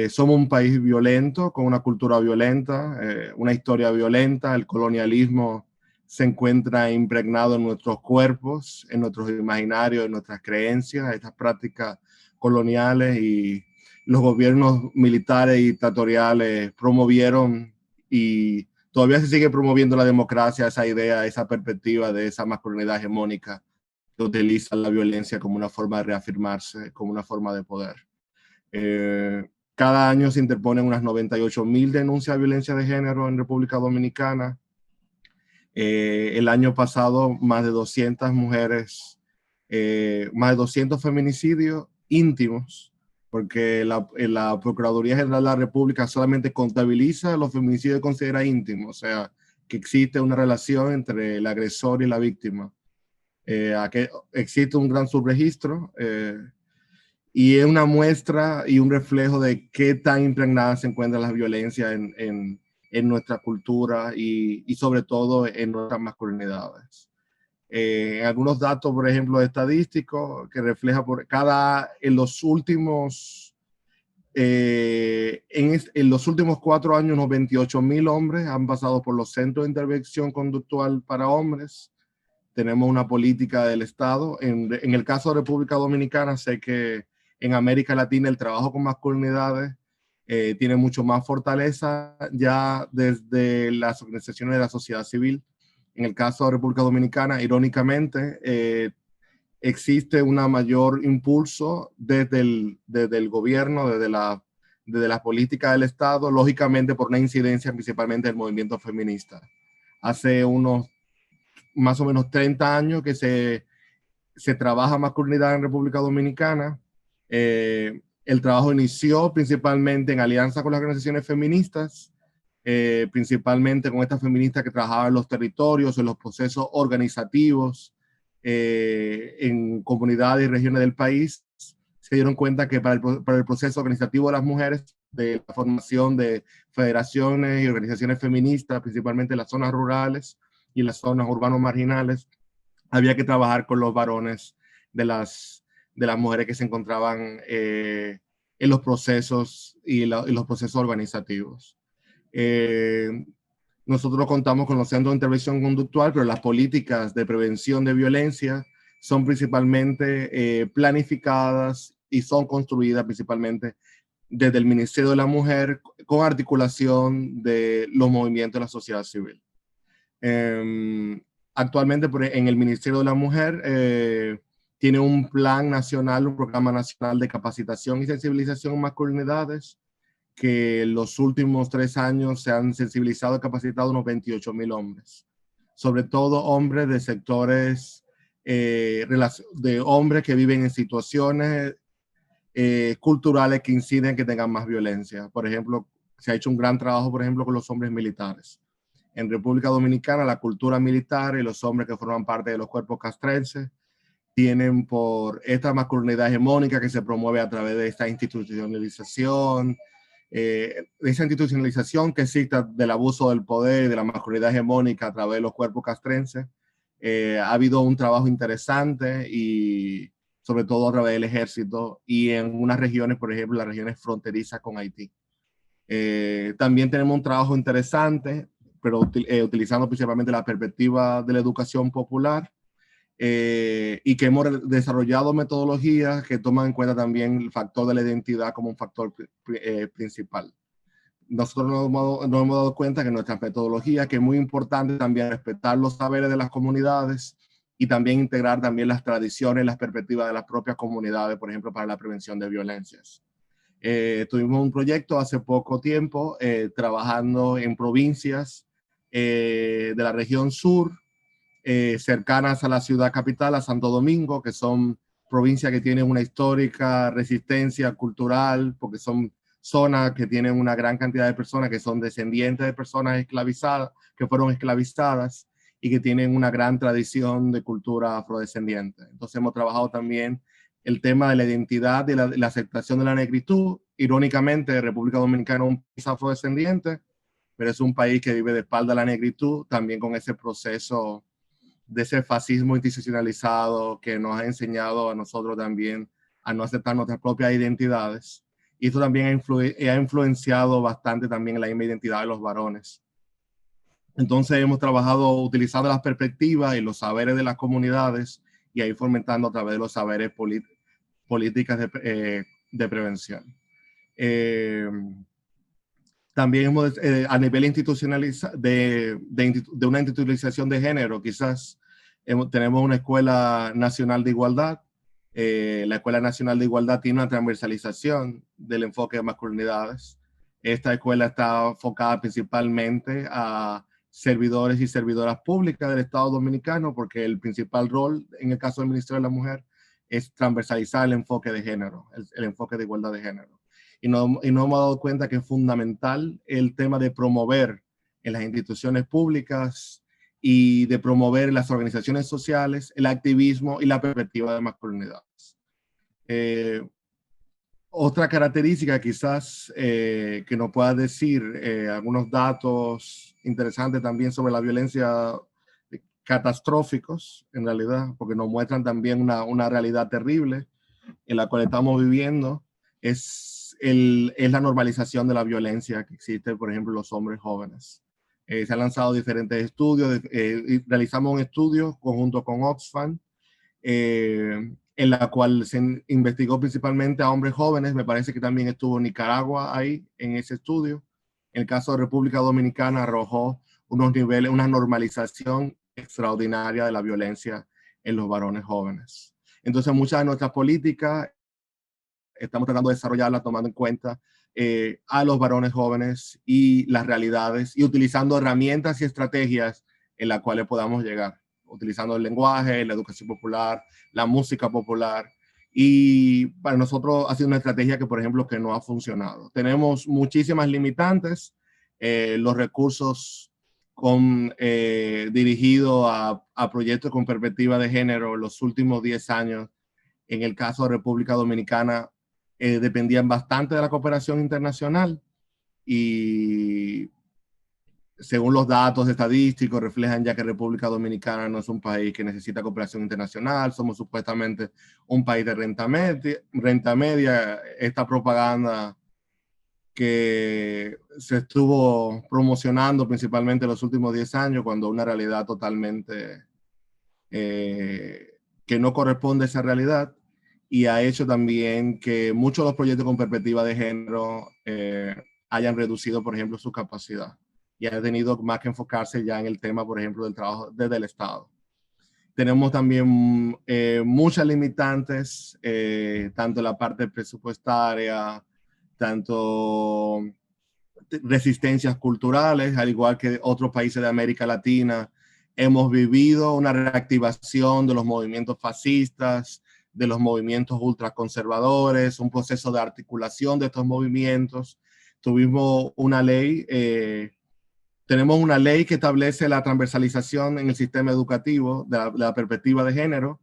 Somos un país violento, con una cultura violenta, una historia violenta. El colonialismo se encuentra impregnado en nuestros cuerpos, en nuestros imaginarios, en nuestras creencias, estas prácticas coloniales, y los gobiernos militares y dictatoriales promovieron y todavía se sigue promoviendo la democracia, esa idea, esa perspectiva de esa masculinidad hegemónica que utiliza la violencia como una forma de reafirmarse, como una forma de poder. Cada año se interponen unas 98,000 denuncias de violencia de género en República Dominicana. El año pasado, más de 200 mujeres, más de 200 feminicidios íntimos, porque la Procuraduría General de la República solamente contabiliza los feminicidios que considera íntimos, o sea, que existe una relación entre el agresor y la víctima. Existe un gran subregistro, y es una muestra y un reflejo de qué tan impregnadas se encuentran las violencias en nuestra cultura y sobre todo en nuestras masculinidades. Algunos datos, por ejemplo, estadísticos que refleja en los últimos 4 años, unos 28,000 hombres han pasado por los centros de intervención conductual para hombres. Tenemos una política del Estado. En el caso de República Dominicana, sé que en América Latina el trabajo con masculinidades tiene mucho más fortaleza ya desde las organizaciones de la sociedad civil. En el caso de República Dominicana, irónicamente, existe un mayor impulso desde el gobierno, desde la política del Estado, lógicamente por una incidencia principalmente del movimiento feminista. Hace unos más o menos 30 años que se trabaja masculinidad en República Dominicana. El trabajo inició principalmente en alianza con las organizaciones feministas, principalmente con estas feministas que trabajaban en los territorios, en los procesos organizativos en comunidades y regiones del país, se dieron cuenta que para el proceso organizativo de las mujeres, de la formación de federaciones y organizaciones feministas, principalmente en las zonas rurales y en las zonas urbanos marginales, había que trabajar con los varones de las mujeres que se encontraban en los procesos y los procesos organizativos. Nosotros contamos con los centros de intervención conductual, pero las políticas de prevención de violencia son principalmente planificadas y son construidas principalmente desde el Ministerio de la Mujer con articulación de los movimientos de la sociedad civil. Actualmente en el Ministerio de la Mujer tiene un plan nacional, un programa nacional de capacitación y sensibilización en masculinidades, que los últimos 3 años se han sensibilizado y capacitado unos 28,000 hombres, sobre todo hombres de sectores, de hombres que viven en situaciones culturales que inciden que tengan más violencia. Por ejemplo, se ha hecho un gran trabajo, por ejemplo, con los hombres militares. En República Dominicana, la cultura militar y los hombres que forman parte de los cuerpos castrenses tienen por esta masculinidad hegemónica que se promueve a través de esta institucionalización, que existe del abuso del poder y de la masculinidad hegemónica a través de los cuerpos castrenses. Ha habido un trabajo interesante y sobre todo a través del ejército y en unas regiones, por ejemplo, las regiones fronterizas con Haití. También tenemos un trabajo interesante, pero utilizando principalmente la perspectiva de la educación popular, y que hemos desarrollado metodologías que toman en cuenta también el factor de la identidad como un factor principal. Nosotros nos hemos dado cuenta que nuestra metodología, que es muy importante también respetar los saberes de las comunidades y también integrar también las tradiciones, las perspectivas de las propias comunidades, por ejemplo, para la prevención de violencias. Tuvimos un proyecto hace poco tiempo trabajando en provincias de la región sur, cercanas a la ciudad capital, a Santo Domingo, que son provincias que tienen una histórica resistencia cultural, porque son zonas que tienen una gran cantidad de personas que son descendientes de personas esclavizadas, que fueron esclavizadas y que tienen una gran tradición de cultura afrodescendiente. Entonces hemos trabajado también el tema de la identidad y la aceptación de la negritud. Irónicamente, República Dominicana es un país afrodescendiente, pero es un país que vive de espalda a la negritud, también con ese proceso de ese fascismo institucionalizado que nos ha enseñado a nosotros también a no aceptar nuestras propias identidades. Y esto también ha influenciado bastante también en la misma identidad de los varones. Entonces hemos trabajado utilizando las perspectivas y los saberes de las comunidades y ahí fomentando a través de los saberes políticas de prevención. También hemos, a nivel institucionalizado, de una institucionalización de género, quizás tenemos una Escuela Nacional de Igualdad. La Escuela Nacional de Igualdad tiene una transversalización del enfoque de masculinidades. Esta escuela está enfocada principalmente a servidores y servidoras públicas del Estado Dominicano, porque el principal rol en el caso del Ministerio de la Mujer es transversalizar el enfoque de género, el enfoque de igualdad de género. Y nos hemos dado cuenta que es fundamental el tema de promover en las instituciones públicas y de promover las organizaciones sociales, el activismo y la perspectiva de masculinidades. Otra característica quizás que nos pueda decir algunos datos interesantes también sobre la violencia catastróficos, en realidad, porque nos muestran también una realidad terrible en la cual estamos viviendo, es la normalización de la violencia que existe, por ejemplo, en los hombres jóvenes. Se han lanzado diferentes estudios, realizamos un estudio conjunto con Oxfam, en la cual se investigó principalmente a hombres jóvenes. Me parece que también estuvo Nicaragua ahí en ese estudio. En el caso de República Dominicana arrojó unos niveles, una normalización extraordinaria de la violencia en los varones jóvenes. Entonces muchas de nuestras políticas estamos tratando de desarrollarlas tomando en cuenta a los varones jóvenes y las realidades y utilizando herramientas y estrategias en las cuales podamos llegar, utilizando el lenguaje, la educación popular, la música popular. Y para nosotros ha sido una estrategia que, por ejemplo, que no ha funcionado. Tenemos muchísimas limitantes. Los recursos dirigido a proyectos con perspectiva de género los últimos 10 años, en el caso de República Dominicana, dependían bastante de la cooperación internacional y según los datos estadísticos reflejan ya que República Dominicana no es un país que necesita cooperación internacional, somos supuestamente un país de renta media. Esta propaganda que se estuvo promocionando principalmente en los últimos 10 años, cuando una realidad totalmente que no corresponde a esa realidad, y ha hecho también que muchos de los proyectos con perspectiva de género hayan reducido, por ejemplo, su capacidad y ha tenido más que enfocarse ya en el tema, por ejemplo, del trabajo desde el Estado. Tenemos también muchas limitantes, tanto en la parte presupuestaria, tanto resistencias culturales, al igual que otros países de América Latina. Hemos vivido una reactivación de los movimientos fascistas, de los movimientos ultraconservadores, un proceso de articulación de estos movimientos. Tuvimos una ley, tenemos una ley que establece la transversalización en el sistema educativo de la perspectiva de género,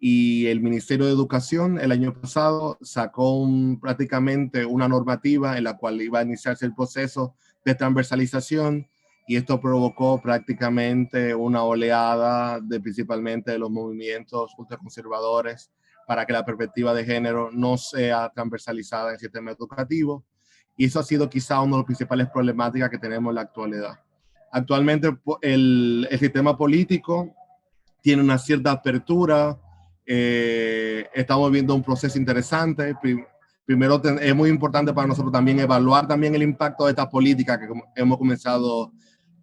y el Ministerio de Educación el año pasado sacó prácticamente una normativa en la cual iba a iniciarse el proceso de transversalización, y esto provocó prácticamente una oleada principalmente de los movimientos ultraconservadores para que la perspectiva de género no sea transversalizada en el sistema educativo, y eso ha sido quizá una de las principales problemáticas que tenemos en la actualidad. Actualmente el sistema político tiene una cierta apertura. Estamos viendo un proceso interesante. Primero es muy importante para nosotros también evaluar también el impacto de esta política que hemos comenzado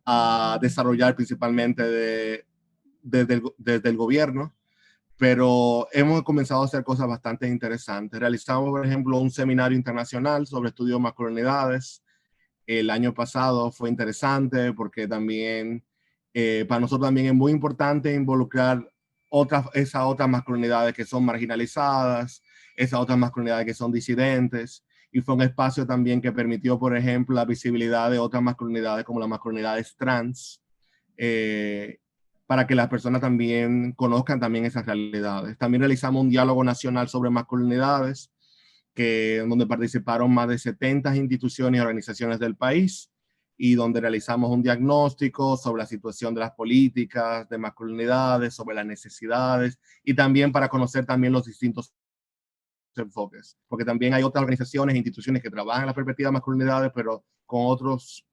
a desarrollar principalmente desde el gobierno, pero hemos comenzado a hacer cosas bastante interesantes. Realizamos, por ejemplo, un seminario internacional sobre estudios de masculinidades. El año pasado fue interesante porque también para nosotros también es muy importante involucrar esas otras masculinidades que son marginalizadas, esas otras masculinidades que son disidentes, y fue un espacio también que permitió, por ejemplo, la visibilidad de otras masculinidades como las masculinidades trans, para que las personas también conozcan también esas realidades. También realizamos un diálogo nacional sobre masculinidades, donde participaron más de 70 instituciones y organizaciones del país, y donde realizamos un diagnóstico sobre la situación de las políticas de masculinidades, sobre las necesidades, y también para conocer también los distintos enfoques, porque también hay otras organizaciones e instituciones que trabajan en la perspectiva de masculinidades, pero con otros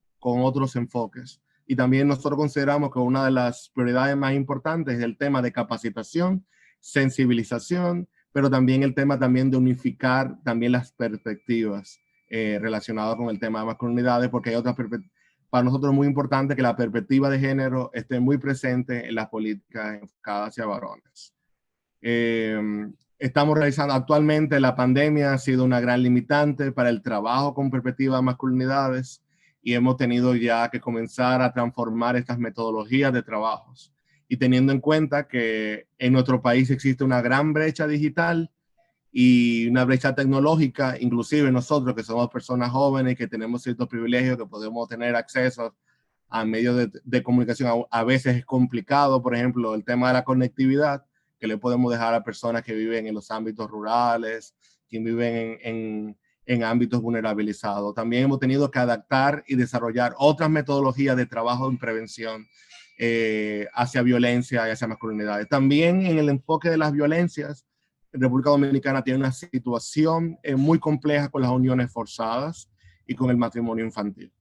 enfoques. Y también nosotros consideramos que una de las prioridades más importantes es el tema de capacitación, sensibilización, pero también el tema también de unificar también las perspectivas relacionadas con el tema de masculinidades, porque hay otras perspectivas. Para nosotros es muy importante que la perspectiva de género esté muy presente en las políticas enfocadas hacia varones. Estamos realizando actualmente, la pandemia ha sido una gran limitante para el trabajo con perspectiva de masculinidades, y hemos tenido ya que comenzar a transformar estas metodologías de trabajos. Y teniendo en cuenta que en nuestro país existe una gran brecha digital y una brecha tecnológica, inclusive nosotros que somos personas jóvenes, que tenemos ciertos privilegios, que podemos tener acceso a medios de comunicación, a veces es complicado, por ejemplo, el tema de la conectividad, que le podemos dejar a personas que viven en los ámbitos rurales, que viven en ámbitos vulnerabilizados. También hemos tenido que adaptar y desarrollar otras metodologías de trabajo en prevención hacia violencia y hacia masculinidades. También en el enfoque de las violencias, República Dominicana tiene una situación muy compleja con las uniones forzadas y con el matrimonio infantil.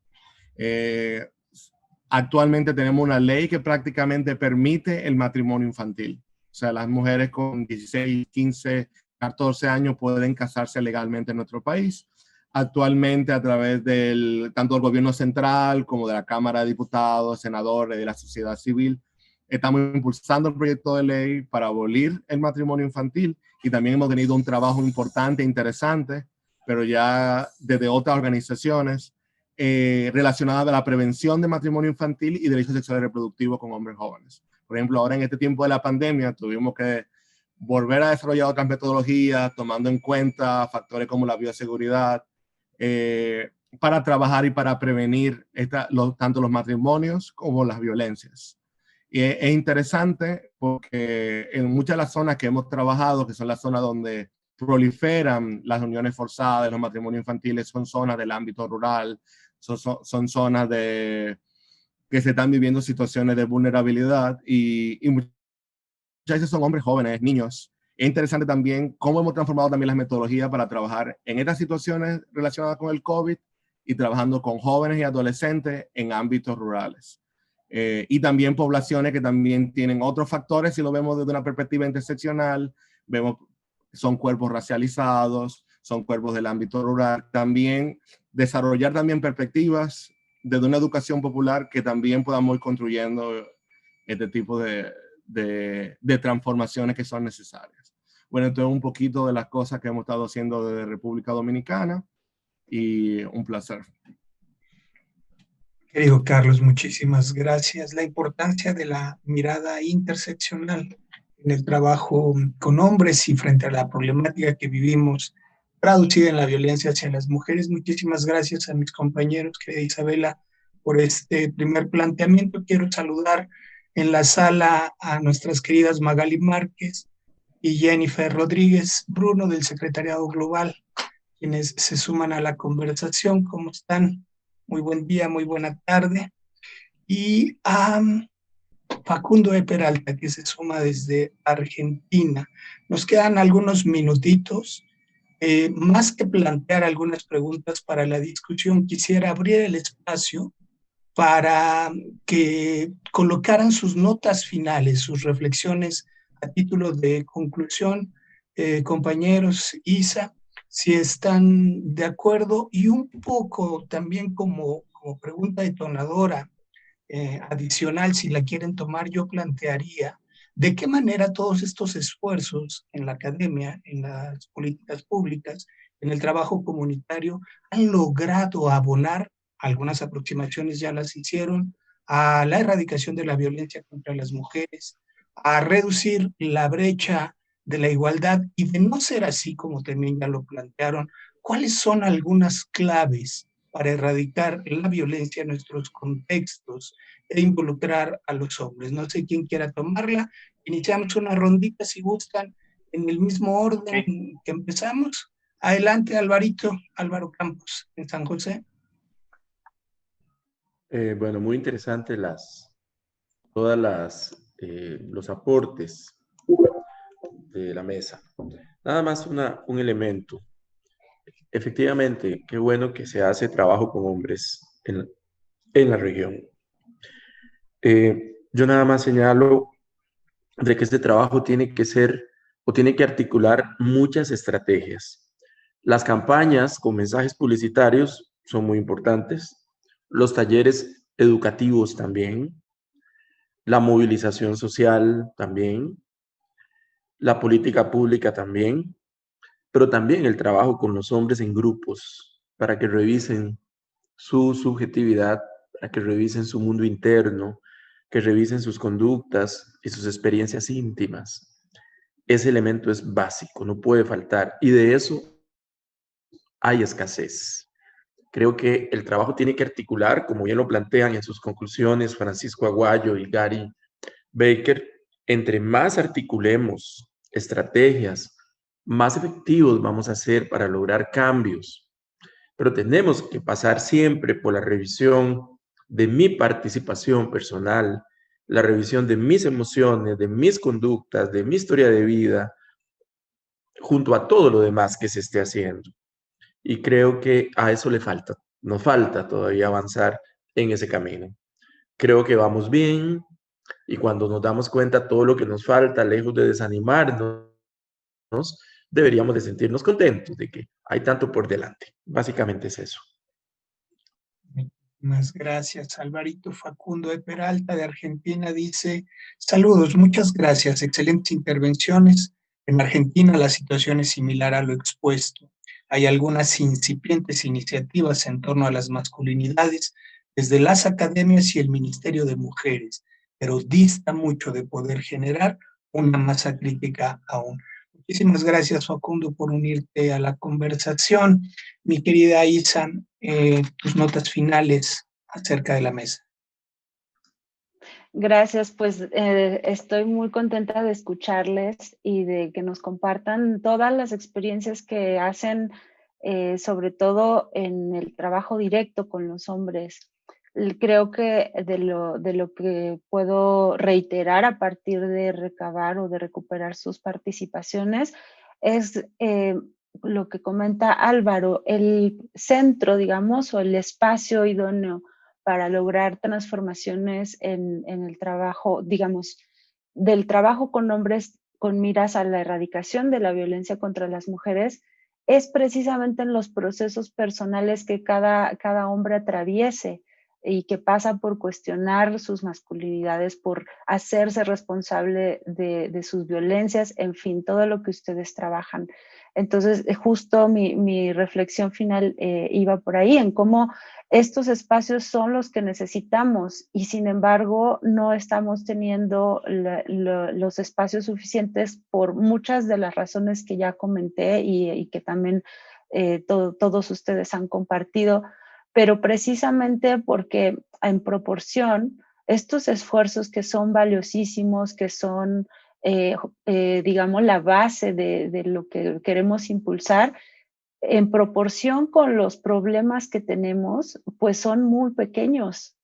Actualmente tenemos una ley que prácticamente permite el matrimonio infantil. O sea, las mujeres con 16, 15, 14 años pueden casarse legalmente en nuestro país. Actualmente, a través tanto del gobierno central como de la Cámara de Diputados, senadores, de la sociedad civil, estamos impulsando el proyecto de ley para abolir el matrimonio infantil, y también hemos tenido un trabajo importante e interesante, pero ya desde otras organizaciones relacionadas a la prevención de matrimonio infantil y derechos sexuales y reproductivos con hombres jóvenes. Por ejemplo, ahora en este tiempo de la pandemia tuvimos que volver a desarrollar otras metodologías, tomando en cuenta factores como la bioseguridad, para trabajar y para prevenir tanto los matrimonios como las violencias. Y es interesante porque en muchas de las zonas que hemos trabajado, que son las zonas donde proliferan las uniones forzadas, los matrimonios infantiles, son zonas del ámbito rural, son zonas que se están viviendo situaciones de vulnerabilidad y muchas veces son hombres jóvenes, niños. Es interesante también cómo hemos transformado también las metodologías para trabajar en estas situaciones relacionadas con el COVID y trabajando con jóvenes y adolescentes en ámbitos rurales. Y también poblaciones que también tienen otros factores, si lo vemos desde una perspectiva interseccional, vemos son cuerpos racializados, son cuerpos del ámbito rural. También desarrollar también perspectivas desde una educación popular que también podamos ir construyendo este tipo de transformaciones que son necesarias. Bueno, entonces un poquito de las cosas que hemos estado haciendo desde República Dominicana y un placer. Querido Carlos, muchísimas gracias. La importancia de la mirada interseccional en el trabajo con hombres y frente a la problemática que vivimos traducida en la violencia hacia las mujeres. Muchísimas gracias a mis compañeros, querida Isabela, por este primer planteamiento. Quiero saludar en la sala a nuestras queridas Magali Márquez y Jennifer Rodríguez Bruno del Secretariado Global, quienes se suman a la conversación. ¿Cómo están? Muy buen día, muy buena tarde. Y a Facundo E. Peralta, que se suma desde Argentina. Nos quedan algunos minutitos. Más que plantear algunas preguntas para la discusión, quisiera abrir el espacio para que colocaran sus notas finales, sus reflexiones a título de conclusión. Compañeros, Isa, si están de acuerdo, y un poco también como pregunta detonadora adicional, si la quieren tomar, yo plantearía de qué manera todos estos esfuerzos en la academia, en las políticas públicas, en el trabajo comunitario, han logrado abonar, algunas aproximaciones ya las hicieron, a la erradicación de la violencia contra las mujeres, a reducir la brecha de la igualdad, y de no ser así, como también ya lo plantearon, ¿cuáles son algunas claves para erradicar la violencia en nuestros contextos e involucrar a los hombres? No sé quién quiera tomarla. Iniciamos una rondita, si gustan, en el mismo orden que empezamos. Adelante, Álvaro Campos, en San José. Bueno, muy interesante todas los aportes de la mesa. Nada más un elemento. Efectivamente, qué bueno que se hace trabajo con hombres en la región. Yo nada más señalo de que este trabajo tiene que ser o tiene que articular muchas estrategias. Las campañas con mensajes publicitarios son muy importantes, los talleres educativos también, la movilización social también, la política pública también, pero también el trabajo con los hombres en grupos para que revisen su subjetividad, para que revisen su mundo interno, que revisen sus conductas y sus experiencias íntimas. Ese elemento es básico, no puede faltar, y de eso hay escasez. Creo que el trabajo tiene que articular, como bien lo plantean en sus conclusiones Francisco Aguayo y Gary Baker, entre más articulemos estrategias, más efectivos vamos a ser para lograr cambios. Pero tenemos que pasar siempre por la revisión de mi participación personal, la revisión de mis emociones, de mis conductas, de mi historia de vida, junto a todo lo demás que se esté haciendo. Y creo que a eso nos falta todavía avanzar en ese camino. Creo que vamos bien, y cuando nos damos cuenta todo lo que nos falta, lejos de desanimarnos, deberíamos de sentirnos contentos de que hay tanto por delante. Básicamente es eso. Muchas gracias, Alvarito. Facundo de Peralta de Argentina dice: saludos, muchas gracias, excelentes intervenciones. En Argentina la situación es similar a lo expuesto. Hay algunas incipientes iniciativas en torno a las masculinidades desde las academias y el Ministerio de Mujeres, pero dista mucho de poder generar una masa crítica aún. Muchísimas gracias, Facundo, por unirte a la conversación. Mi querida Isan, tus notas finales acerca de la mesa. Gracias, pues estoy muy contenta de escucharles y de que nos compartan todas las experiencias que hacen, sobre todo en el trabajo directo con los hombres. Creo que de lo que puedo reiterar a partir de recabar o de recuperar sus participaciones es lo que comenta Álvaro, el centro, digamos, o el espacio idóneo para lograr transformaciones en el trabajo, digamos, del trabajo con hombres con miras a la erradicación de la violencia contra las mujeres, es precisamente en los procesos personales que cada hombre atraviese y que pasa por cuestionar sus masculinidades, por hacerse responsable de sus violencias, en fin, todo lo que ustedes trabajan. Entonces, justo mi reflexión final iba por ahí, en cómo estos espacios son los que necesitamos y sin embargo no estamos teniendo los espacios suficientes por muchas de las razones que ya comenté y que también todos ustedes han compartido, pero precisamente porque en proporción estos esfuerzos que son valiosísimos, que son, digamos, la base de lo que queremos impulsar, en proporción con los problemas que tenemos, pues son muy pequeños.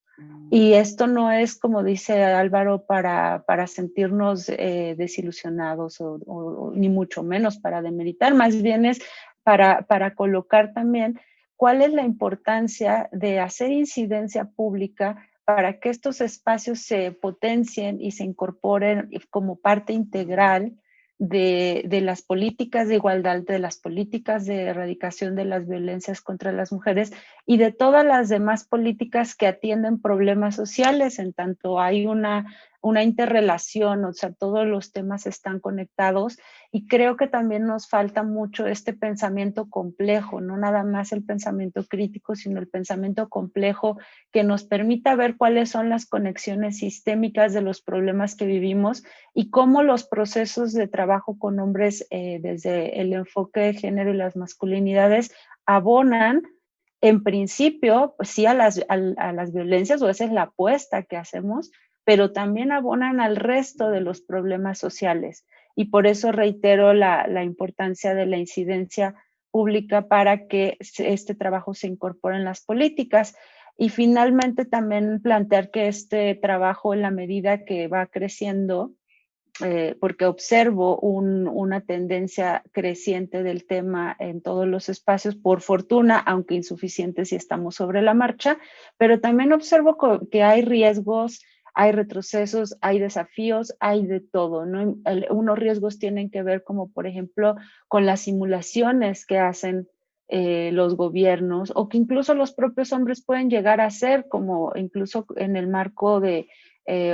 Y esto no es, como dice Álvaro, para sentirnos desilusionados o ni mucho menos para demeritar, más bien es para colocar también cuál es la importancia de hacer incidencia pública para que estos espacios se potencien y se incorporen como parte integral de las políticas de igualdad, de las políticas de erradicación de las violencias contra las mujeres y de todas las demás políticas que atienden problemas sociales, en tanto hay una interrelación, o sea, todos los temas están conectados y creo que también nos falta mucho este pensamiento complejo, no nada más el pensamiento crítico, sino el pensamiento complejo que nos permita ver cuáles son las conexiones sistémicas de los problemas que vivimos y cómo los procesos de trabajo con hombres desde el enfoque de género y las masculinidades abonan en principio, pues sí, a las violencias, o esa es la apuesta que hacemos, pero también abonan al resto de los problemas sociales. Y por eso reitero la importancia de la incidencia pública para que este trabajo se incorpore en las políticas. Y finalmente también plantear que este trabajo, en la medida que va creciendo, porque observo una tendencia creciente del tema en todos los espacios, por fortuna, aunque insuficiente si estamos sobre la marcha, pero también observo que hay riesgos, hay retrocesos, hay desafíos, hay de todo, ¿no? Unos riesgos tienen que ver como, por ejemplo, con las simulaciones que hacen los gobiernos o que incluso los propios hombres pueden llegar a hacer, como incluso en el marco de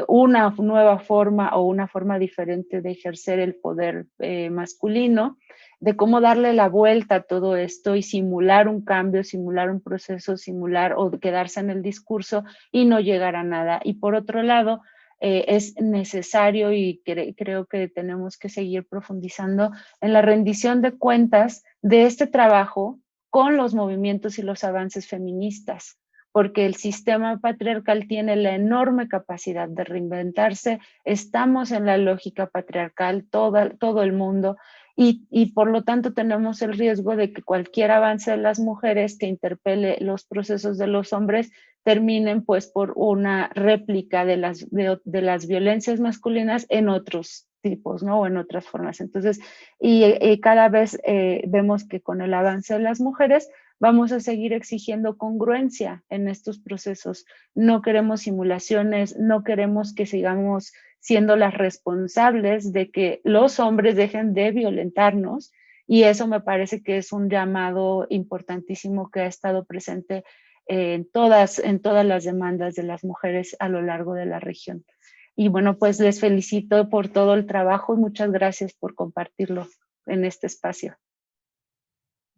una nueva forma o una forma diferente de ejercer el poder masculino, de cómo darle la vuelta a todo esto y simular un cambio, simular un proceso, simular o quedarse en el discurso y no llegar a nada. Y por otro lado, es necesario y creo que tenemos que seguir profundizando en la rendición de cuentas de este trabajo con los movimientos y los avances feministas, porque el sistema patriarcal tiene la enorme capacidad de reinventarse, estamos en la lógica patriarcal, todo el mundo, y por lo tanto tenemos el riesgo de que cualquier avance de las mujeres que interpele los procesos de los hombres terminen pues por una réplica de las violencias masculinas en otros tipos, ¿no? O en otras formas. Entonces, y cada vez vemos que con el avance de las mujeres vamos a seguir exigiendo congruencia en estos procesos. No queremos simulaciones, no queremos que sigamos siendo las responsables de que los hombres dejen de violentarnos, y eso me parece que es un llamado importantísimo que ha estado presente en todas las demandas de las mujeres a lo largo de la región. Y bueno, pues les felicito por todo el trabajo y muchas gracias por compartirlo en este espacio.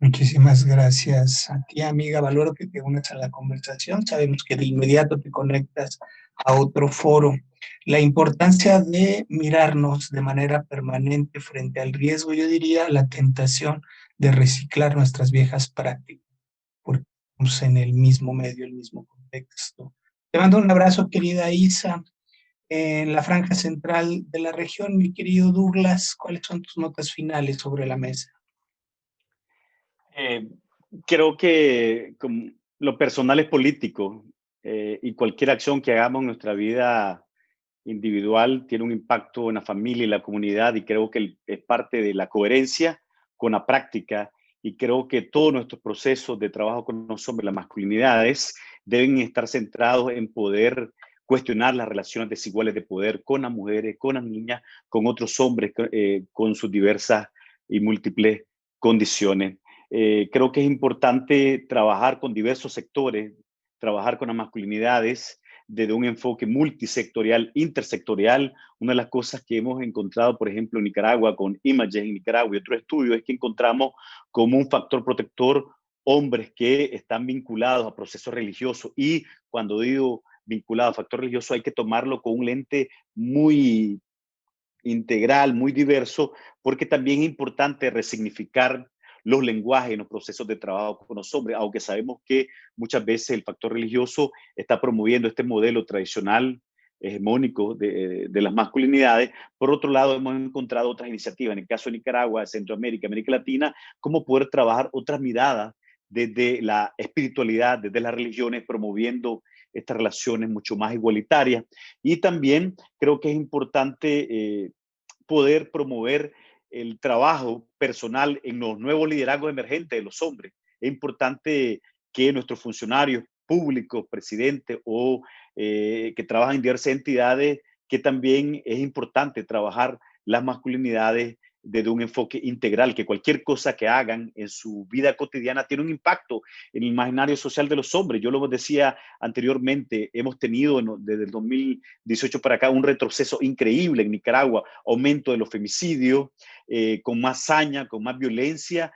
Muchísimas gracias a ti, amiga. Valoro que te unas a la conversación. Sabemos que de inmediato te conectas a otro foro. La importancia de mirarnos de manera permanente frente al riesgo, yo diría la tentación de reciclar nuestras viejas prácticas, porque estamos en el mismo medio, el mismo contexto. Te mando un abrazo, querida Isa. En la franja central de la región, mi querido Douglas, ¿cuáles son tus notas finales sobre la mesa? Creo que lo personal es político y cualquier acción que hagamos en nuestra vida individual tiene un impacto en la familia y la comunidad, y creo que es parte de la coherencia con la práctica, y creo que todos nuestros procesos de trabajo con los hombres, las masculinidades, deben estar centrados en poder cuestionar las relaciones desiguales de poder con las mujeres, con las niñas, con otros hombres, con sus diversas y múltiples condiciones. Creo que es importante trabajar con diversos sectores, trabajar con las masculinidades desde un enfoque multisectorial, intersectorial. Una de las cosas que hemos encontrado, por ejemplo, en Nicaragua, con Imagen en Nicaragua y otros estudios, es que encontramos como un factor protector hombres que están vinculados a procesos religiosos, y cuando digo vinculado a factor religioso hay que tomarlo con un lente muy integral, muy diverso, porque también es importante resignificar los lenguajes en los procesos de trabajo con los hombres, aunque sabemos que muchas veces el factor religioso está promoviendo este modelo tradicional, hegemónico de las masculinidades. Por otro lado, hemos encontrado otras iniciativas, en el caso de Nicaragua, Centroamérica, América Latina, cómo poder trabajar otras miradas desde la espiritualidad, desde las religiones, promoviendo estas relaciones mucho más igualitarias. Y también creo que es importante poder promover el trabajo personal en los nuevos liderazgos emergentes de los hombres. Es importante que nuestros funcionarios públicos, presidentes o que trabajan en diversas entidades, que también es importante trabajar las masculinidades desde un enfoque integral, que cualquier cosa que hagan en su vida cotidiana tiene un impacto en el imaginario social de los hombres. Yo lo decía anteriormente, hemos tenido desde el 2018 para acá un retroceso increíble en Nicaragua, aumento de los femicidios, con más saña, con más violencia,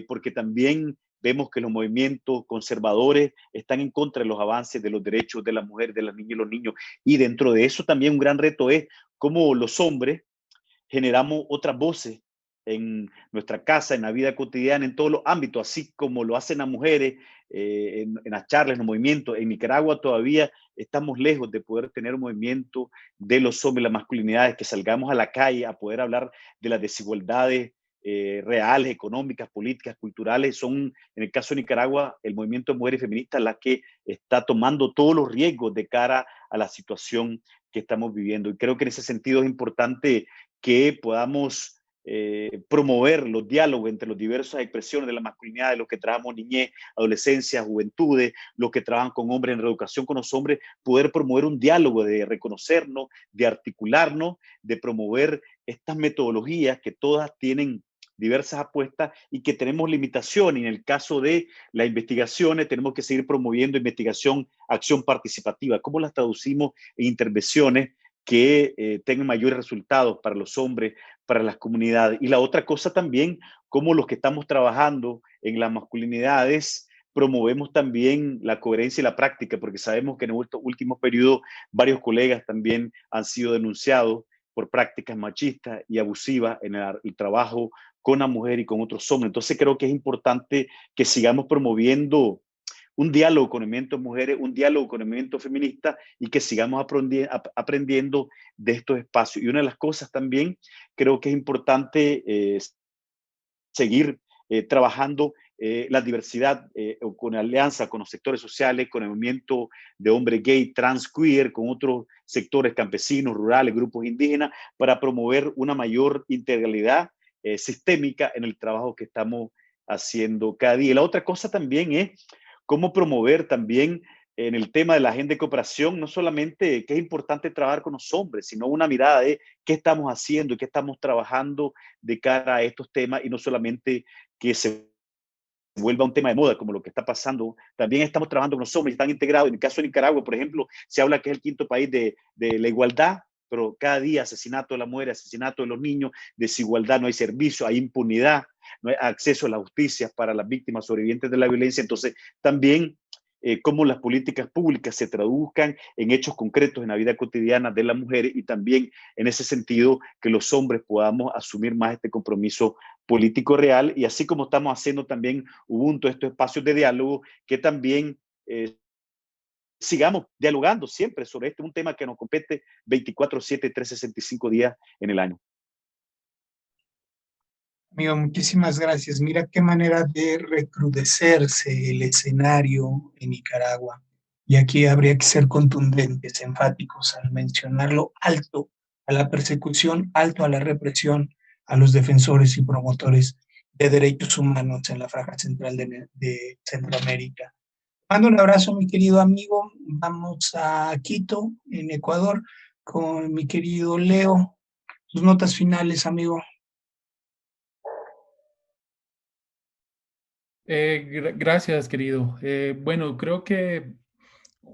porque también vemos que los movimientos conservadores están en contra de los avances de los derechos de las mujeres, de las niñas y los niños. Y dentro de eso también un gran reto es cómo los hombres generamos otras voces nuestra casa, en la vida cotidiana, en todos los ámbitos, así como lo hacen las mujeres en las charlas, en los movimientos. En Nicaragua todavía estamos lejos de poder tener un movimiento de los hombres, las masculinidades, que salgamos a la calle a poder hablar de las desigualdades reales, económicas, políticas, culturales. Son, en el caso de Nicaragua, el movimiento de mujeres feministas la que está tomando todos los riesgos de cara a la situación que estamos viviendo. Y creo que en ese sentido es importante que podamos promover los diálogos entre las diversas expresiones de la masculinidad, de los que trabajamos niñez, adolescencia, juventudes, los que trabajan con hombres en reeducación con los hombres, poder promover un diálogo de reconocernos, de articularnos, de promover estas metodologías que todas tienen diversas apuestas y que tenemos limitaciones. En el caso de las investigaciones, tenemos que seguir promoviendo investigación, acción participativa. ¿Cómo las traducimos en intervenciones que tengan mayores resultados para los hombres, para las comunidades? Y la otra cosa también, cómo los que estamos trabajando en las masculinidades promovemos también la coherencia y la práctica, porque sabemos que en el último periodo varios colegas también han sido denunciados por prácticas machistas y abusivas en el trabajo con la mujer y con otros hombres. Entonces creo que es importante que sigamos promoviendo un diálogo con el movimiento de mujeres, un diálogo con el movimiento feminista, y que sigamos aprendiendo de estos espacios. Y una de las cosas también creo que es importante seguir trabajando la diversidad con alianza con los sectores sociales, con el movimiento de hombres gay, trans, queer, con otros sectores campesinos, rurales, grupos indígenas, para promover una mayor integralidad sistémica en el trabajo que estamos haciendo cada día. Y la otra cosa también es cómo promover también en el tema de la agenda de cooperación, no solamente que es importante trabajar con los hombres, sino una mirada de qué estamos haciendo y qué estamos trabajando de cara a estos temas, y no solamente que se vuelva un tema de moda, como lo que está pasando. También estamos trabajando con los hombres, están integrados. En el caso de Nicaragua, por ejemplo, se habla que es el quinto país de la igualdad, pero cada día asesinato de la mujer, asesinato de los niños, desigualdad, no hay servicio, hay impunidad, no hay acceso a la justicia para las víctimas sobrevivientes de la violencia. Entonces, también cómo las políticas públicas se traduzcan en hechos concretos en la vida cotidiana de las mujeres, y también en ese sentido que los hombres podamos asumir más este compromiso político real, y así como estamos haciendo también Ubuntu, estos espacios de diálogo, que también sigamos dialogando siempre sobre un tema que nos compete 24/7, 365 días en el año. Amigo, muchísimas gracias. Mira qué manera de recrudecerse el escenario en Nicaragua. Y aquí habría que ser contundentes, enfáticos al mencionarlo: alto a la persecución, alto a la represión a los defensores y promotores de derechos humanos en la franja central de Centroamérica. Mando un abrazo, mi querido amigo. Vamos a Quito, en Ecuador, con mi querido Leo. Sus notas finales, amigo. Gracias, querido. Bueno, creo que,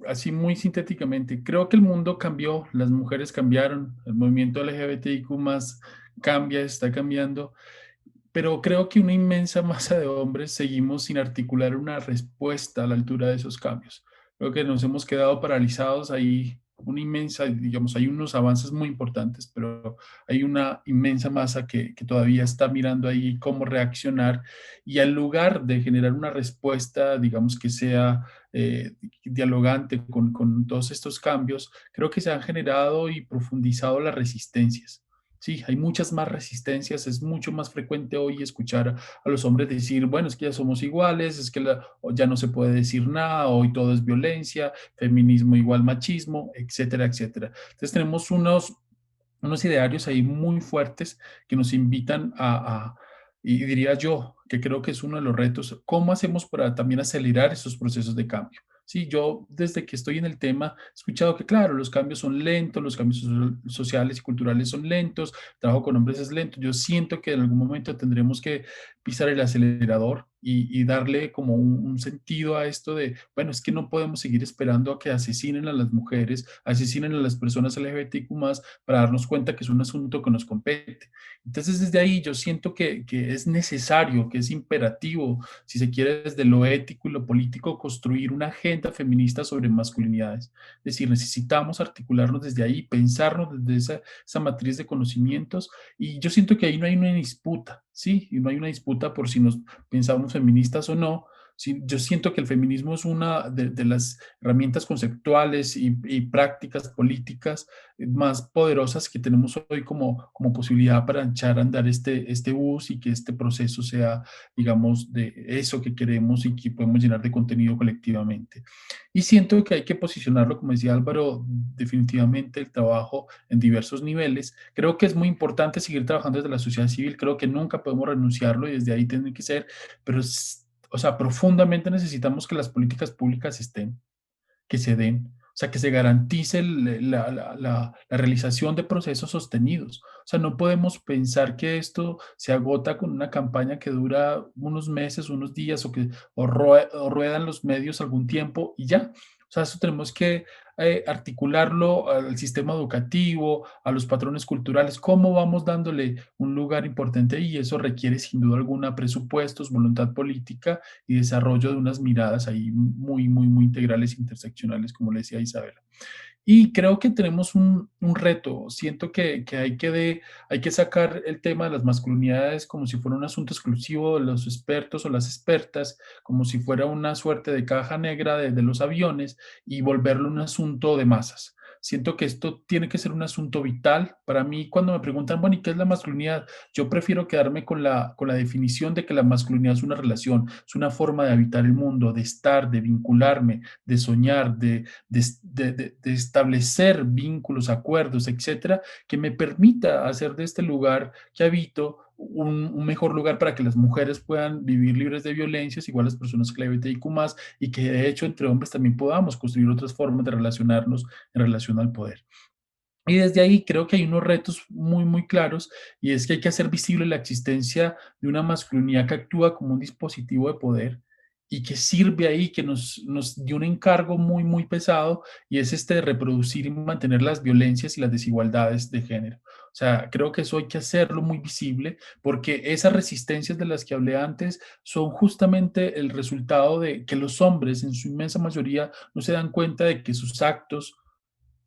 así muy sintéticamente, creo que el mundo cambió, las mujeres cambiaron, el movimiento LGBTIQ más cambia, está cambiando, pero creo que una inmensa masa de hombres seguimos sin articular una respuesta a la altura de esos cambios. Creo que nos hemos quedado paralizados ahí, una inmensa, digamos, hay unos avances muy importantes, pero hay una inmensa masa que todavía está mirando ahí cómo reaccionar, y al lugar de generar una respuesta, digamos, que sea dialogante con todos estos cambios, creo que se han generado y profundizado las resistencias. Sí, hay muchas más resistencias, es mucho más frecuente hoy escuchar a los hombres decir, bueno, es que ya somos iguales, es que ya no se puede decir nada, hoy todo es violencia, feminismo igual machismo, etcétera, etcétera. Entonces tenemos unos idearios ahí muy fuertes que nos invitan y diría yo, que creo que es uno de los retos, ¿cómo hacemos para también acelerar esos procesos de cambio? Sí, yo desde que estoy en el tema he escuchado que, claro, los cambios son lentos, los cambios sociales y culturales son lentos, el trabajo con hombres es lento. Yo siento que en algún momento tendremos que pisar el acelerador y darle como un sentido a esto de, bueno, es que no podemos seguir esperando a que asesinen a las mujeres, asesinen a las personas LGBTQ+, para darnos cuenta que es un asunto que nos compete. Entonces, desde ahí yo siento que es necesario, que es imperativo, si se quiere, desde lo ético y lo político, construir una agenda feminista sobre masculinidades. Es decir, necesitamos articularnos desde ahí, pensarnos desde esa matriz de conocimientos, y yo siento que ahí no hay una disputa, ¿sí? Y no hay una disputa por si nos pensamos feministas o no. Sí, yo siento que el feminismo es una de las herramientas conceptuales y prácticas políticas más poderosas que tenemos hoy como posibilidad para echar a andar este bus, y que este proceso sea, digamos, de eso que queremos y que podemos llenar de contenido colectivamente. Y siento que hay que posicionarlo, como decía Álvaro, definitivamente el trabajo en diversos niveles. Creo que es muy importante seguir trabajando desde la sociedad civil, creo que nunca podemos renunciarlo y desde ahí tiene que ser, pero o sea, profundamente necesitamos que las políticas públicas estén, que se den, o sea, que se garantice la realización de procesos sostenidos. O sea, no podemos pensar que esto se agota con una campaña que dura unos meses, unos días, o ruedan los medios algún tiempo y ya. O sea, eso tenemos que articularlo al sistema educativo, a los patrones culturales, cómo vamos dándole un lugar importante, y eso requiere sin duda alguna presupuestos, voluntad política y desarrollo de unas miradas ahí muy, muy, muy integrales, interseccionales, como le decía Isabela. Y creo que tenemos un reto. Siento que hay que sacar el tema de las masculinidades como si fuera un asunto exclusivo de los expertos o las expertas, como si fuera una suerte de caja negra de los aviones, y volverlo un asunto de masas. Siento que esto tiene que ser un asunto vital. Para mí, cuando me preguntan, bueno, ¿y qué es la masculinidad? Yo prefiero quedarme con la definición de que la masculinidad es una relación, es una forma de habitar el mundo, de estar, de vincularme, de soñar, de establecer vínculos, acuerdos, etcétera, que me permita hacer de este lugar que habito un mejor lugar para que las mujeres puedan vivir libres de violencias, igual las personas LGBTIQ+, y que de hecho entre hombres también podamos construir otras formas de relacionarnos en relación al poder. Y desde ahí creo que hay unos retos muy, muy claros, y es que hay que hacer visible la existencia de una masculinidad que actúa como un dispositivo de poder, y que sirve ahí, que nos dio un encargo muy, muy pesado, y es este de reproducir y mantener las violencias y las desigualdades de género. O sea, creo que eso hay que hacerlo muy visible, porque esas resistencias de las que hablé antes son justamente el resultado de que los hombres, en su inmensa mayoría, no se dan cuenta de que sus actos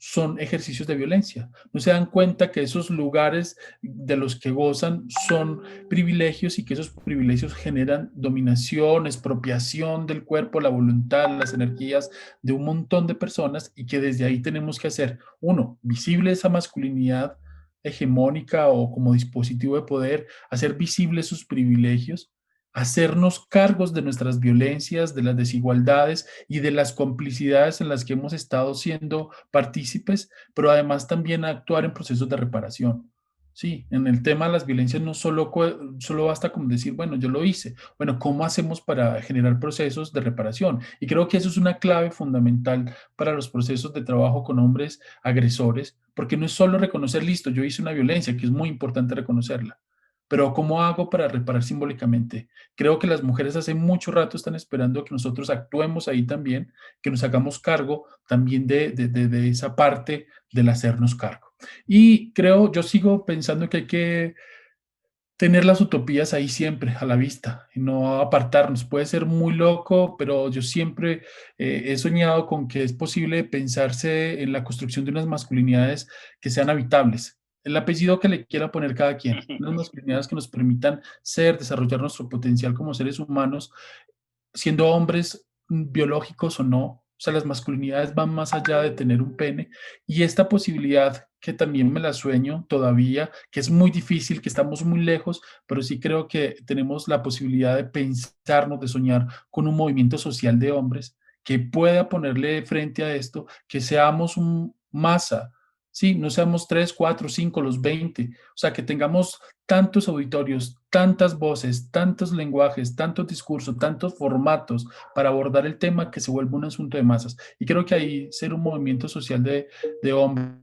son ejercicios de violencia. No se dan cuenta que esos lugares de los que gozan son privilegios, y que esos privilegios generan dominación, expropiación del cuerpo, la voluntad, las energías de un montón de personas, y que desde ahí tenemos que hacer, uno, visible esa masculinidad hegemónica o como dispositivo de poder, hacer visibles sus privilegios, hacernos cargos de nuestras violencias, de las desigualdades y de las complicidades en las que hemos estado siendo partícipes, pero además también actuar en procesos de reparación. Sí, en el tema de las violencias no solo basta con decir, bueno, yo lo hice. Bueno, ¿cómo hacemos para generar procesos de reparación? Y creo que eso es una clave fundamental para los procesos de trabajo con hombres agresores, porque no es solo reconocer, listo, yo hice una violencia, que es muy importante reconocerla, pero ¿cómo hago para reparar simbólicamente? Creo que las mujeres hace mucho rato están esperando que nosotros actuemos ahí también, que nos hagamos cargo también de esa parte del hacernos cargo. Y creo, yo sigo pensando que hay que tener las utopías ahí siempre a la vista y no apartarnos. Puede ser muy loco, pero yo siempre he soñado con que es posible pensarse en la construcción de unas masculinidades que sean habitables. El apellido que le quiera poner cada quien, unas masculinidades que nos permitan ser, desarrollar nuestro potencial como seres humanos, siendo hombres biológicos o no. O sea, las masculinidades van más allá de tener un pene, y esta posibilidad que también me la sueño todavía, que es muy difícil, que estamos muy lejos, pero sí creo que tenemos la posibilidad de pensarnos, de soñar con un movimiento social de hombres que pueda ponerle frente a esto, que seamos un masa, sí, no seamos 3, 4, 5, los 20, o sea, que tengamos tantos auditorios, tantas voces, tantos lenguajes, tantos discursos, tantos formatos para abordar el tema, que se vuelva un asunto de masas. Y creo que ahí ser un movimiento social de hombres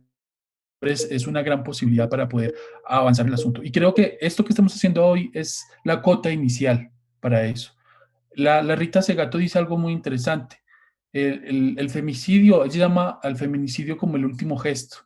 es una gran posibilidad para poder avanzar el asunto. Y creo que esto que estamos haciendo hoy es la cota inicial para eso. La Rita Segato dice algo muy interesante. El femicidio, ella llama al feminicidio como el último gesto.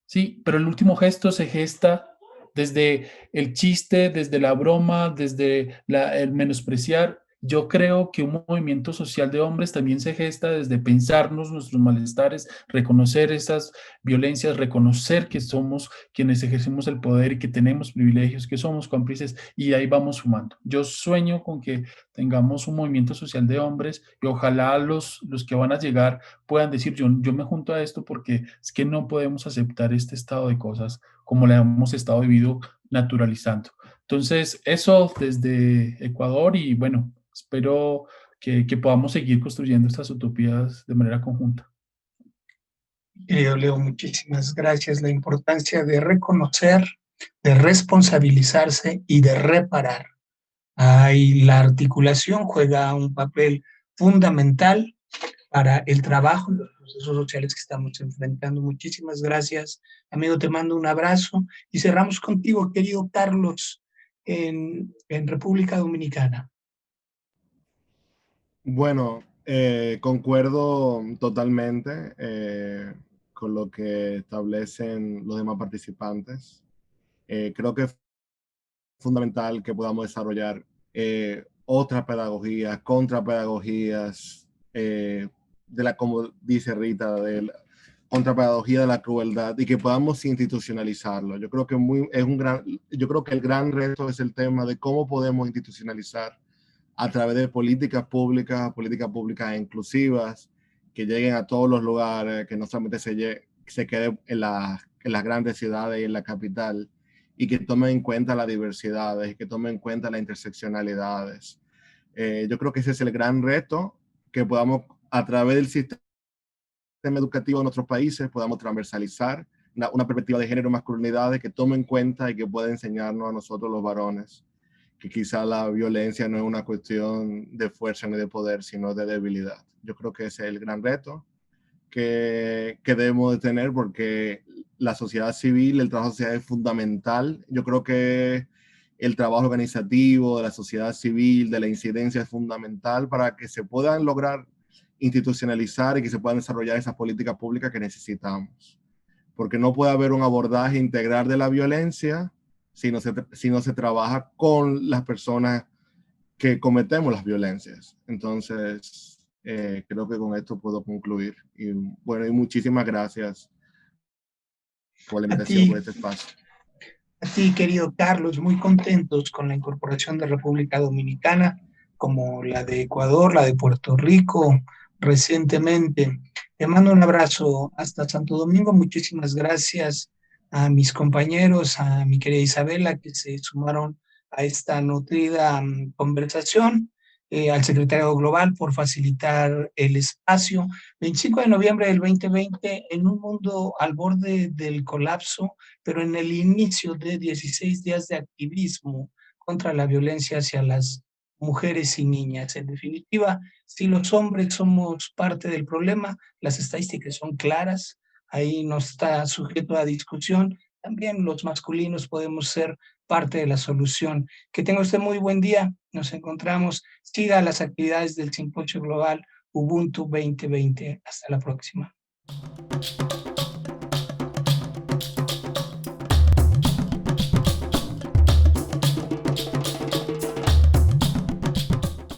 Sí, pero el último gesto se gesta desde el chiste, desde la broma, desde el menospreciar. Yo creo que un movimiento social de hombres también se gesta desde pensarnos nuestros malestares, reconocer esas violencias, reconocer que somos quienes ejercemos el poder y que tenemos privilegios, que somos cómplices, y ahí vamos sumando. Yo sueño con que tengamos un movimiento social de hombres, y ojalá los que van a llegar puedan decir, yo me junto a esto, porque es que no podemos aceptar este estado de cosas como le hemos estado viviendo, naturalizando. Entonces, eso desde Ecuador, y bueno, espero que podamos seguir construyendo estas utopías de manera conjunta. Querido Leo, muchísimas gracias. La importancia de reconocer, de responsabilizarse y de reparar. Ahí la articulación juega un papel fundamental para el trabajo y los procesos sociales que estamos enfrentando. Muchísimas gracias, amigo, te mando un abrazo y cerramos contigo, querido Carlos, en República Dominicana. Bueno, concuerdo totalmente con lo que establecen los demás participantes. Creo que es fundamental que podamos desarrollar otras pedagogías, contrapedagogías, como dice Rita, de la contrapedagogía de la crueldad, y que podamos institucionalizarlo. Yo creo que yo creo que el gran reto es el tema de cómo podemos institucionalizar a través de políticas públicas inclusivas, que lleguen a todos los lugares, que no solamente se quede en las grandes ciudades y en la capital, y que tomen en cuenta las diversidades, y que tomen en cuenta las interseccionalidades. Yo creo que ese es el gran reto, que podamos, a través del sistema educativo de nuestros países, podamos transversalizar una perspectiva de género y masculinidades que tome en cuenta y que pueda enseñarnos a nosotros los varones que quizá la violencia no es una cuestión de fuerza ni de poder, sino de debilidad. Yo creo que ese es el gran reto que debemos de tener, porque la sociedad civil, el trabajo social es fundamental. Yo creo que el trabajo organizativo de la sociedad civil, de la incidencia es fundamental para que se puedan lograr institucionalizar y que se puedan desarrollar esas políticas públicas que necesitamos. Porque no puede haber un abordaje integral de la violencia si no se trabaja con las personas que cometemos las violencias. Entonces, creo que con esto puedo concluir. Y bueno, y muchísimas gracias por la invitación, por este espacio. A ti, querido Carlos, muy contentos con la incorporación de República Dominicana, como la de Ecuador, la de Puerto Rico recientemente. Te mando un abrazo hasta Santo Domingo. Muchísimas gracias a mis compañeros, a mi querida Isabela, que se sumaron a esta nutrida conversación, al secretario global por facilitar el espacio. 25 de noviembre del 2020, en un mundo al borde del colapso, pero en el inicio de 16 días de activismo contra la violencia hacia las mujeres y niñas. En definitiva, si los hombres somos parte del problema, las estadísticas son claras, ahí no está sujeto a discusión, también los masculinos podemos ser parte de la solución. Que tenga usted muy buen día, nos encontramos, siga las actividades del Simposio Global Ubuntu 2020. Hasta la próxima.